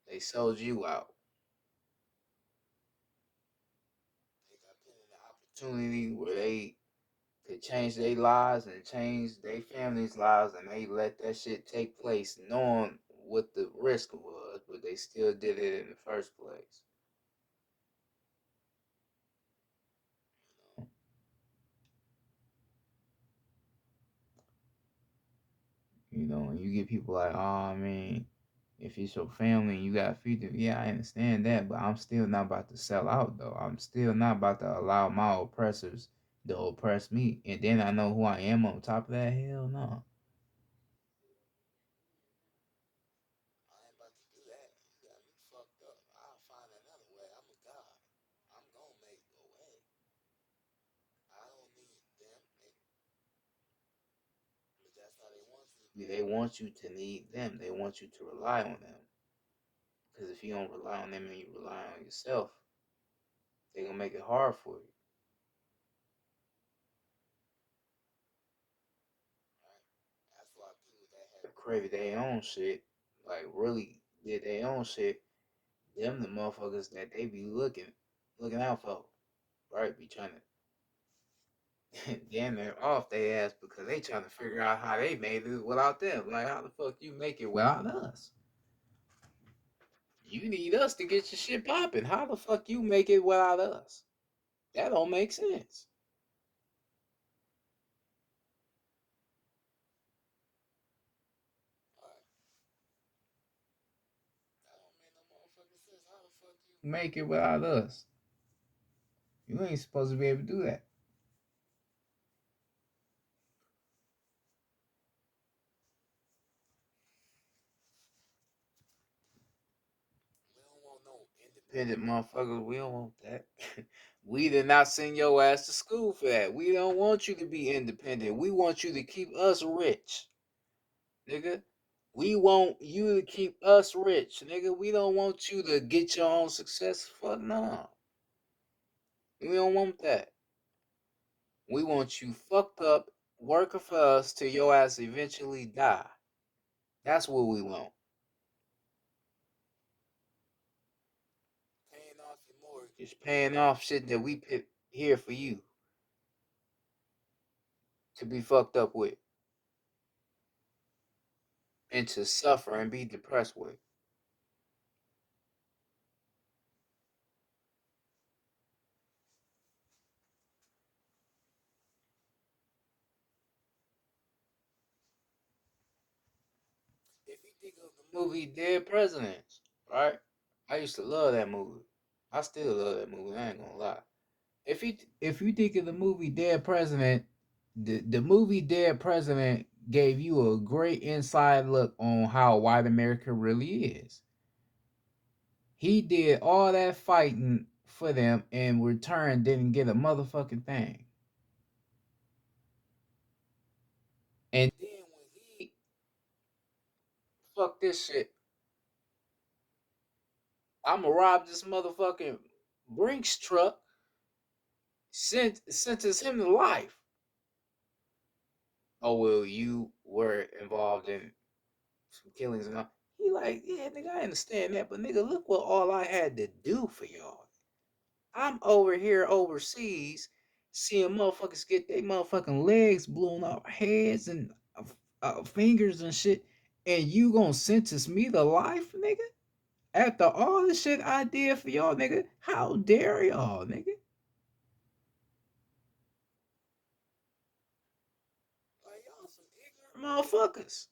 They sold you out. They got put in the opportunity where they could change their lives and change their families' lives, and they let that shit take place, knowing what the risk was, but they still did it in the first place. You know, and you get people like, oh, I mean, if it's your family and you got to feed them, yeah, I understand that, but I'm still not about to sell out, though. I'm still not about to allow my oppressors to oppress me. And then I know who I am on top of that. Hell no. I ain't about to do that. You got me fucked up. I'll find another way. I'm a god. I'm gonna make a way. I don't need them. But that's how they want you. They want you to need them. They want you to rely on them. Because if you don't rely on them and you rely on yourself, they're gonna make it hard for you. That's why people that have created their own shit, like really did their own shit, them the motherfuckers that they be looking out for, right? Be trying to damn they're off their ass because they trying to figure out how they made it without them. Like how the fuck you make it without us? You need us to get your shit popping. How the fuck you make it without us? That don't make sense. Make it without us. You ain't supposed to be able to do that. We don't want no independent motherfuckers. We don't want that. We did not send your ass to school for that. We don't want you to be independent. We want you to keep us rich, nigga. We want you to keep us rich, nigga. We don't want you to get your own success. Fuck no. We don't want that. We want you fucked up, working for us till your ass eventually die. That's what we want. Paying off your mortgage, paying off shit that we put here for you to be fucked up with and to suffer and be depressed with. If you think of the movie Dead Presidents, right? I used to love that movie. I still love that movie. I ain't gonna lie. If you think of the movie Dead President, the movie Dead President gave you a great inside look on how white America really is. He did all that fighting for them and return didn't get a motherfucking thing. And then when he fuck this shit, I'ma rob this motherfucking Brinks truck, sentence him to life. Oh well, you were involved in some killings and all. He like, yeah, nigga, I understand that, but nigga, look what all I had to do for y'all. I'm over here overseas seeing motherfuckers get their motherfucking legs blown off, heads and fingers and shit, and you gonna sentence me to life, nigga? After all the shit I did for y'all, nigga, how dare y'all, nigga? Like y'all some ignorant motherfuckers.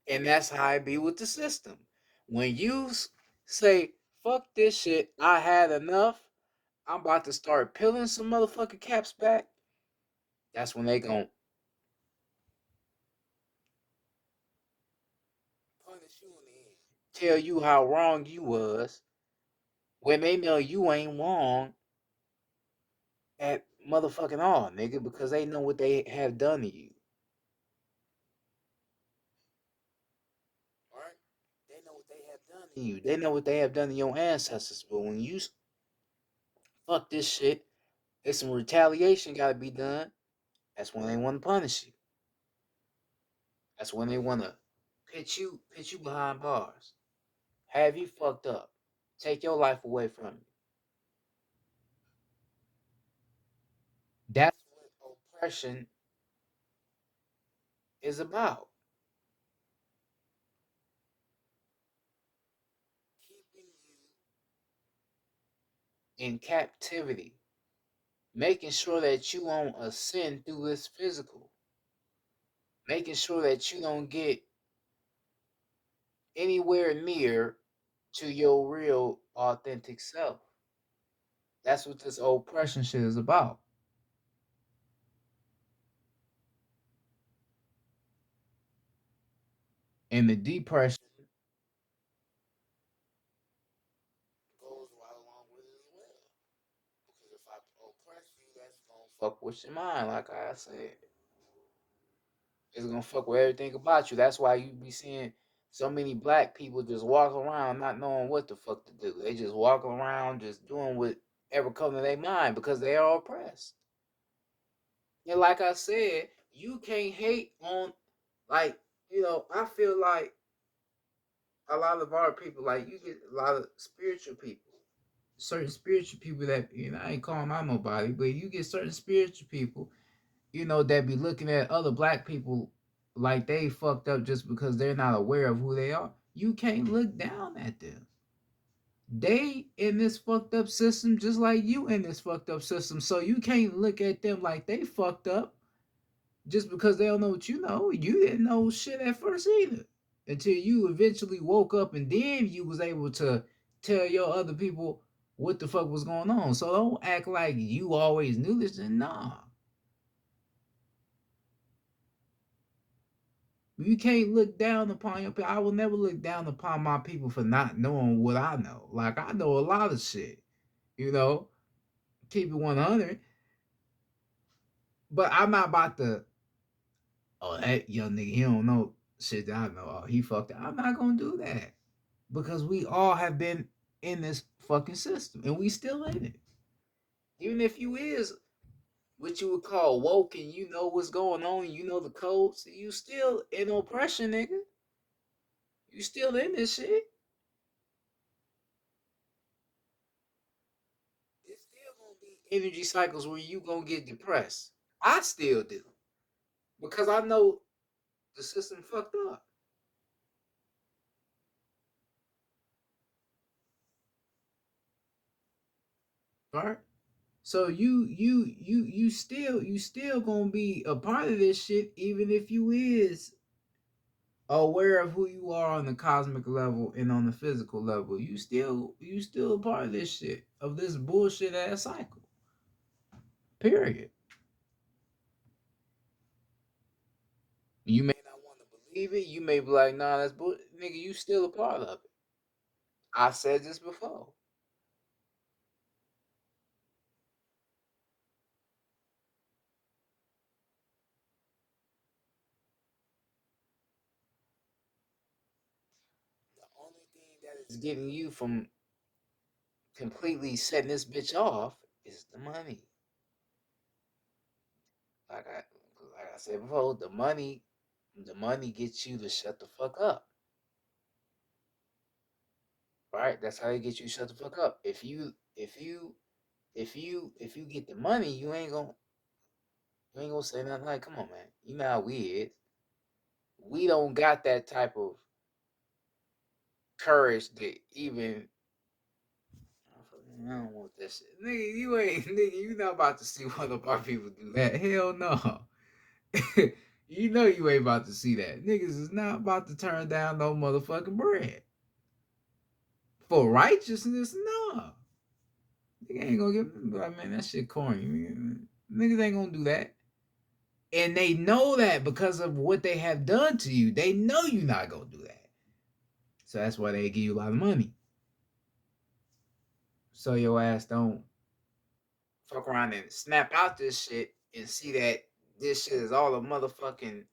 And that's how I be with the system. When you say, fuck this shit, I had enough, I'm about to start peeling some motherfucking caps back, that's when they gon' punish you in the end. Tell you how wrong you was when they know you ain't wrong at motherfucking all, nigga, because they know what they have done to you. Right? They know what they have done to you. They know what they have done to your ancestors. But when you fuck this shit, there's some retaliation got to be done. That's when they want to punish you. That's when they want to put you behind bars, have you fucked up, take your life away from you. That's what oppression is about. Keeping you in captivity, making sure that you won't ascend through this physical, making sure that you don't get anywhere near to your real authentic self. That's what this oppression shit is about. And the depression goes right along with it as well. Because if I oppress you, that's gonna fuck with your mind, like I said. It's gonna fuck with everything about you. That's why you be seeing so many black people just walk around not knowing what the fuck to do. They just walk around just doing whatever comes to their mind because they are oppressed. And like I said, you can't hate on, like, I feel like a lot of our people, like, you get a lot of spiritual people, certain spiritual people that, I ain't calling out nobody, but you get certain spiritual people, that be looking at other black people like they fucked up just because they're not aware of who they are. You can't look down at them. They in this fucked up system just like you in this fucked up system. So you can't look at them like they fucked up just because they don't know what you know. You didn't know shit at first either. Until you eventually woke up and then you was able to tell your other people what the fuck was going on. So don't act like you always knew this and nah. You can't look down upon your people. I will never look down upon my people for not knowing what I know. Like I know a lot of shit, you know. Keep it 100. But I'm not about to, oh, that young nigga, he don't know shit that I know. Oh, he fucked up. I'm not gonna do that. Because we all have been in this fucking system and we still in it. Even if you is what you would call woke and you know what's going on, you know the codes, you still in oppression, nigga. You still in this shit. It's still gonna be energy cycles where you gonna get depressed. I still do. Because I know the system fucked up. Right? So you still gonna be a part of this shit even if you is aware of who you are on the cosmic level and on the physical level. You still a part of this shit, of this bullshit ass cycle. Period. You may not want to believe it. You may be like, nah, that's bull, nigga. You still a part of it. I said this before. The only thing that is getting you from completely setting this bitch off is the money. Like I like I said before, the money gets you to shut the fuck up. Right? That's how you get you to shut the fuck up. If you get the money, you ain't gonna say nothing like, come on, man. You know how we is. We don't got that type of courage to even. I don't want that shit, nigga. You ain't, nigga. You not about to see one of our people do that. Hell no. You know you ain't about to see that. Niggas is not about to turn down no motherfucking bread for righteousness. No, nigga ain't gonna give. Like, man, that shit corny. Niggas ain't gonna do that. And they know that because of what they have done to you. They know you're not gonna do that. So that's why they give you a lot of money. So your ass don't fuck around and snap out this shit and see that this shit is all a motherfucking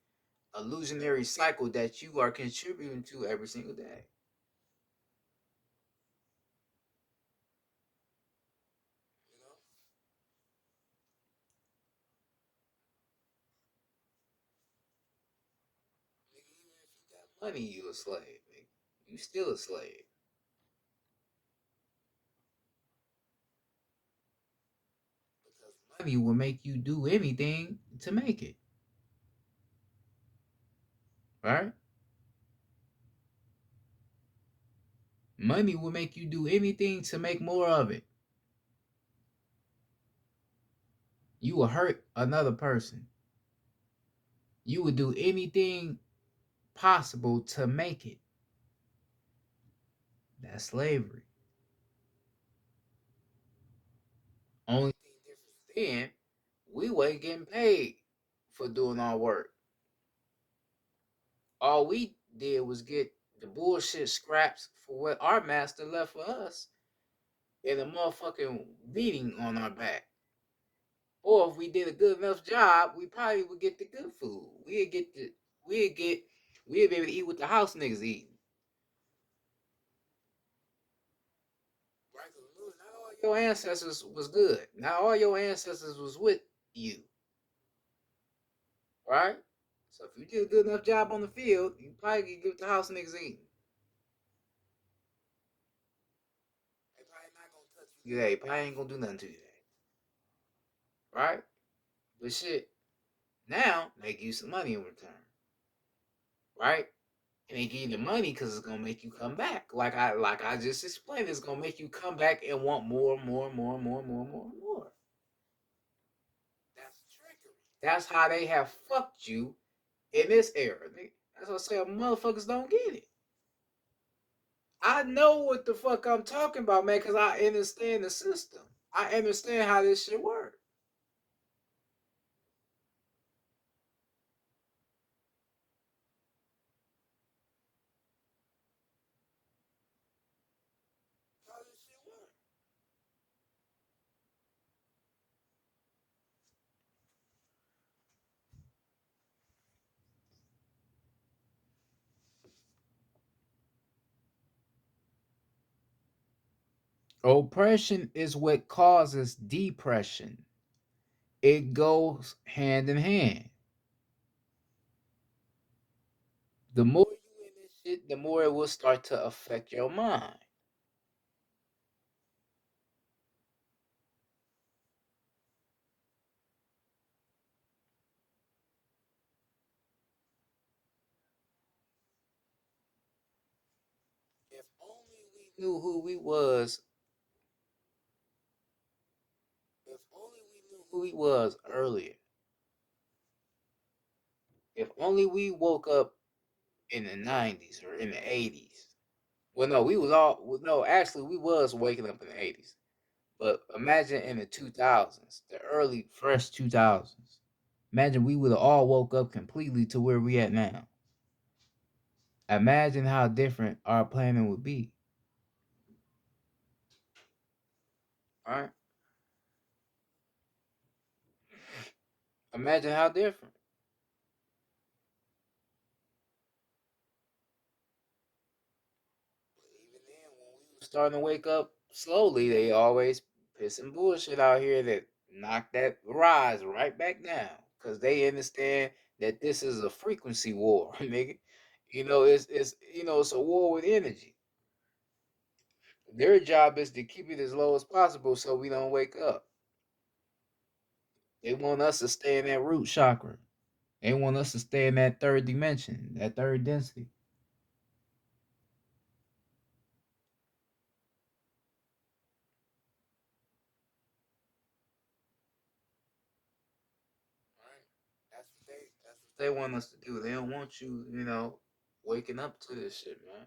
illusionary cycle that you are contributing to every single day. money, you a slave, nigga. You still a slave. Because money will make you do anything to make it. Right? Money will make you do anything to make more of it. You will hurt another person. You would do anything possible to make it. That's slavery. Only thing different then, we wasn't getting paid for doing our work. All we did was get the bullshit scraps for what our master left for us and a motherfucking beating on our back. Or if we did a good enough job, we probably would get the good food. We'd get we'd be able to eat what the house niggas eating. Right? Because not all your ancestors was good. Not all your ancestors was with you. Right? So if you did a good enough job on the field, you probably could get what the house niggas eating. They probably not gonna touch you today. Probably ain't gonna do nothing to you today. Right? But shit, now they give you some money in return. Right? And they give you the money because it's gonna make you come back. Like I just explained, it's gonna make you come back and want more. That's trickery. That's how they have fucked you in this era. That's what I say. Motherfuckers don't get it. I know what the fuck I'm talking about, man, because I understand the system. I understand how this shit works. How this shit work. Oppression is what causes depression. It goes hand in hand. The more you in this shit, the more it will start to affect your mind. If only we knew who we was, if only we knew who we was earlier. If only we woke up in the 90s or in the 80s. Well, no, we was all, well, no, actually, we was waking up in the 80s. But imagine in the 2000s, the early, fresh 2000s. Imagine we would have all woke up completely to where we at now. Imagine how different our planning would be. All right? Imagine how different. Even then, when we were starting to wake up slowly, they always pissing bullshit out here that knock that rise right back down. Because they understand that this is a frequency war, nigga. It's a war with energy. Their job is to keep it as low as possible so we don't wake up. They want us to stay in that root chakra. They want us to stay in that third dimension, that third density. Right? That's what they want us to do. They don't want you, waking up to this shit, man.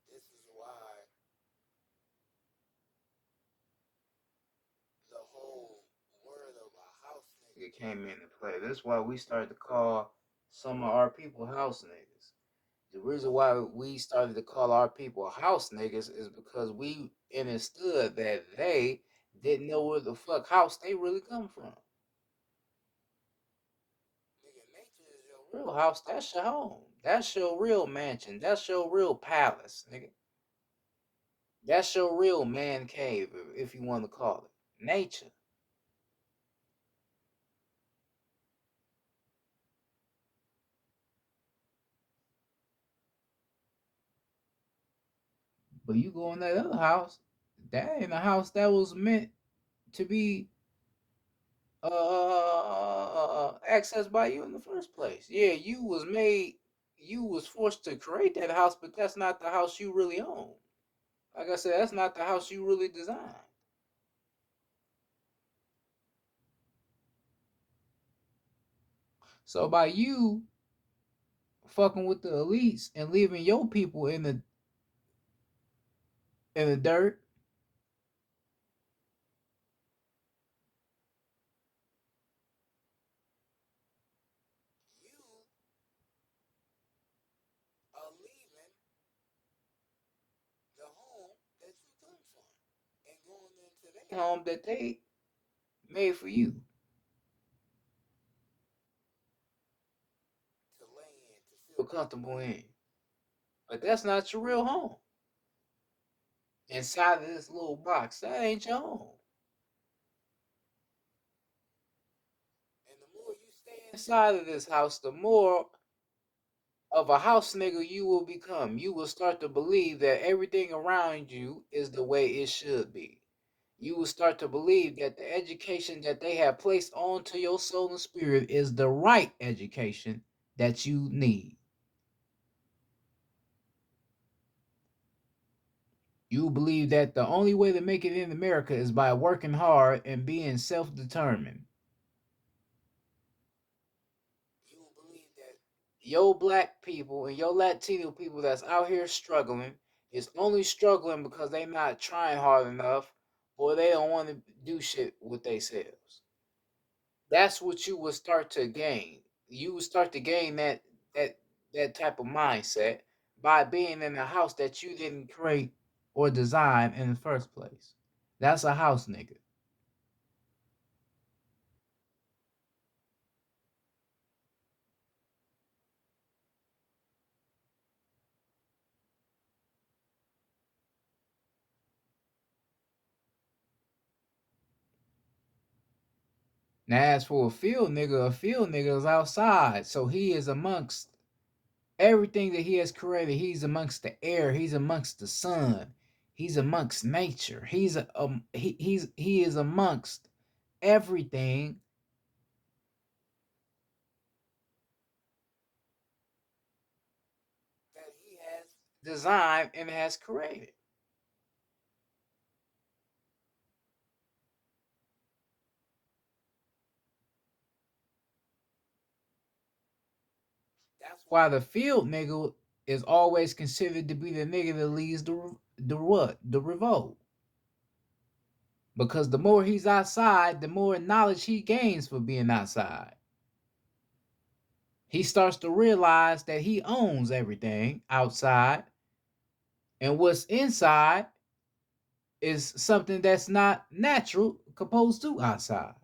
This is why the whole word of a house nigga came into play. That's why we started to call some of our people house niggas. The reason why we started to call our people house niggas is because we understood that they didn't know where the fuck house they really come from. Nigga, nature is your real house. That's your home. That's your real mansion. That's your real palace, nigga. That's your real man cave, if you want to call it. Nature. But you go in that other house, that ain't a house that was meant to be accessed by you in the first place. Yeah, you was forced to create that house, but that's not the house you really own. Like I said, that's not the house you really designed. So by you fucking with the elites and leaving your people in the dirt, you are leaving the home that you come from and going into their home that they made for you to lay in, to feel comfortable in. But that's not your real home. Inside of this little box, that ain't your home. And the more you stay inside of this house, the more of a house nigga you will become. You will start to believe that everything around you is the way it should be. You will start to believe that the education that they have placed onto your soul and spirit is the right education that you need. You believe that the only way to make it in America is by working hard and being self determined. You believe that your black people and your Latino people that's out here struggling is only struggling because they not trying hard enough or they don't want to do shit with themselves. That's what you will start to gain. You will start to gain that that type of mindset by being in a house that you didn't create or design in the first place. That's a house nigga. Now as for a field nigga is outside, so he is amongst everything that he has created. He's amongst the air. He's amongst the sun. He's amongst nature. He is amongst everything that he has designed and has created. That's why the field nigga is always considered to be the nigga that leads the what? The revolt. Because the more he's outside, the more knowledge he gains for being outside. He starts to realize that he owns everything outside, and what's inside is something that's not natural opposed to outside.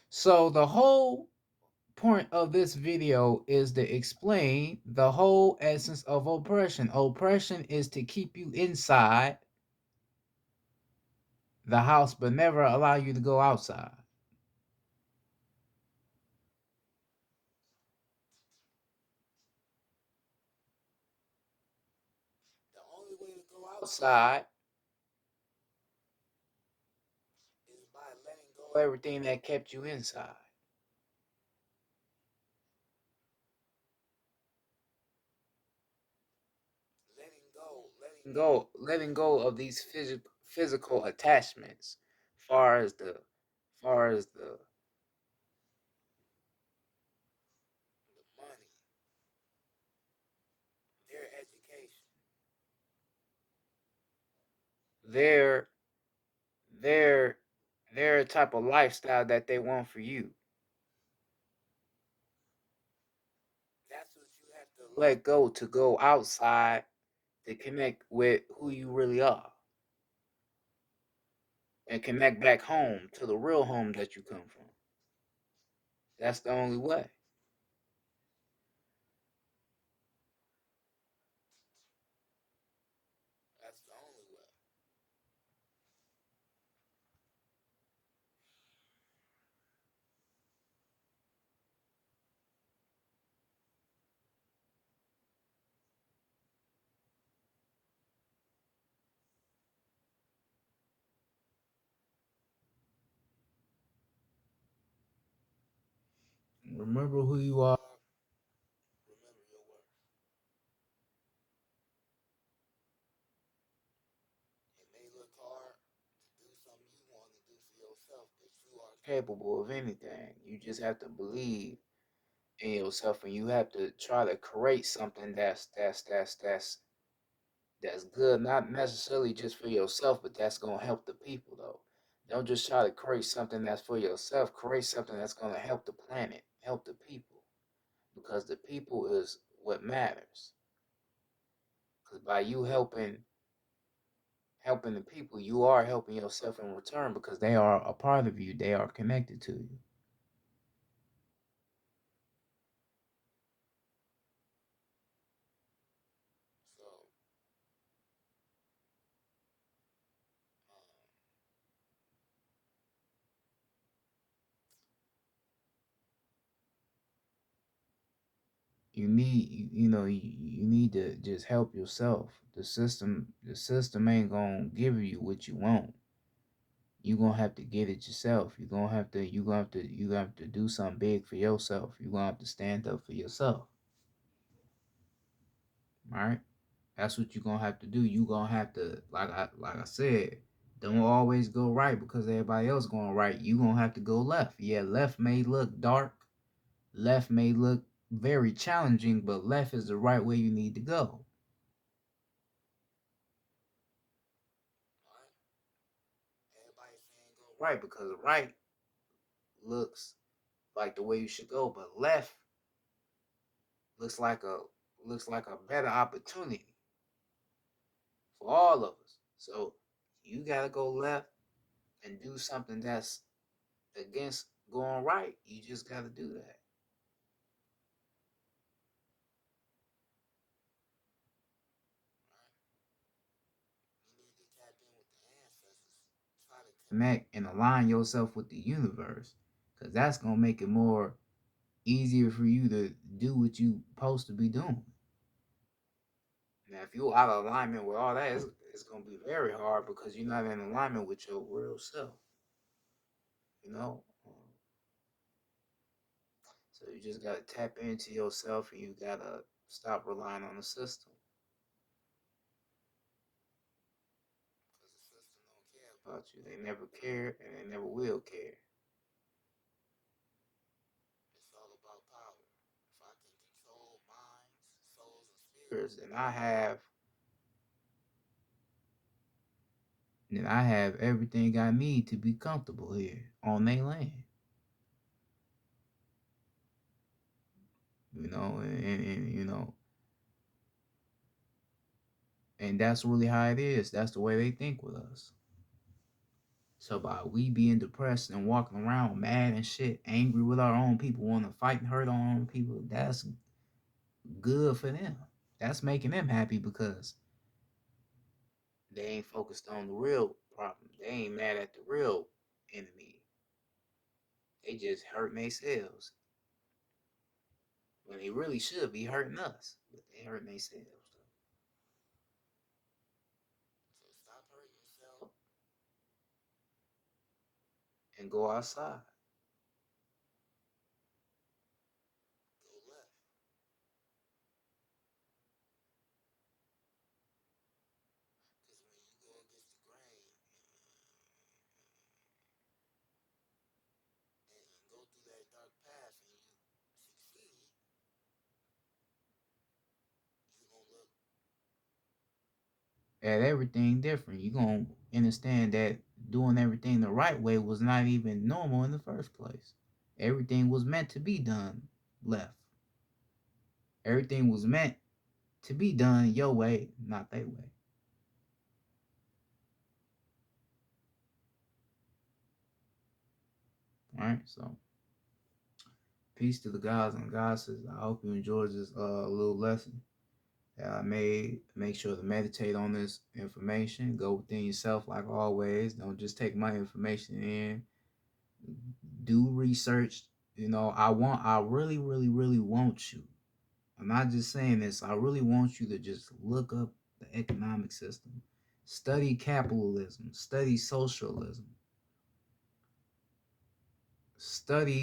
So the whole point of this video is to explain the whole essence of oppression. Oppression is to keep you inside the house but never allow you to go outside. The only way to go outside is by letting go of everything that kept you inside. Letting go of these physical attachments, far as the money, their education, their their their type of lifestyle that they want for you. That's what you have to let go to go outside to connect with who you really are and connect back home to the real home that you come from. That's the only way. That's the only way. Remember who you are. Remember your worth. It may look hard to do something you want to do for yourself, but you are capable of anything. You just have to believe in yourself, and you have to try to create something that's good, not necessarily just for yourself, but that's gonna help the people though. Don't just try to create something that's for yourself. Create something that's gonna help the planet, help the people, because the people is what matters. Because by you helping the people, you are helping yourself in return because they are a part of you. They are connected to you. So um, you need to just help yourself. The system ain't gonna give you what you want. You gonna have to get it yourself. You gonna have to do something big for yourself. You gonna have to stand up for yourself. All right, that's what you gonna have to do. You gonna have to, like I said, don't always go right because everybody else going right. You gonna have to go left. Yeah, left may look dark, left may look very challenging, but left is the right way you need to go. Everybody saying go right because right looks like the way you should go, but left looks like a better opportunity for all of us. So you gotta go left and do something that's against going right. You just gotta do that. You need to tap in with the ancestors. Try to connect and align yourself with the universe, cause that's gonna make it more easier for you to do what you supposed to be doing. Now, if you're out of alignment with all that, it's gonna be very hard because you're not in alignment with your real self. You know. So you just gotta tap into yourself, and you gotta stop relying on the system. Because the system don't care about you. They never cared, and they never will care. It's all about power. If I can control minds, souls, and spirits, then I have everything I need to be comfortable here on their land. And that's really how it is. That's the way they think with us. So by we being depressed and walking around mad and shit, angry with our own people, want to fight and hurt our own people, that's good for them. That's making them happy because they ain't focused on the real problem. They ain't mad at the real enemy. They just hurting themselves when they really should be hurting us, but they hurting themselves. So stop hurting yourself and go outside. Go left. Because when you go against the grain and go through that dark path and you succeed, you're going to look at everything different. You're going to understand that doing everything the right way was not even normal in the first place. Everything was meant to be done left. Everything was meant to be done your way, not their way. All right, so peace to the guys and goddesses. I hope you enjoyed this little lesson that I made. Make sure to meditate on this information. Go within yourself, like always. Don't just take my information in. Do research. I really, really, really want you. I'm not just saying this. I really want you to just look up the economic system. Study capitalism. Study socialism. Study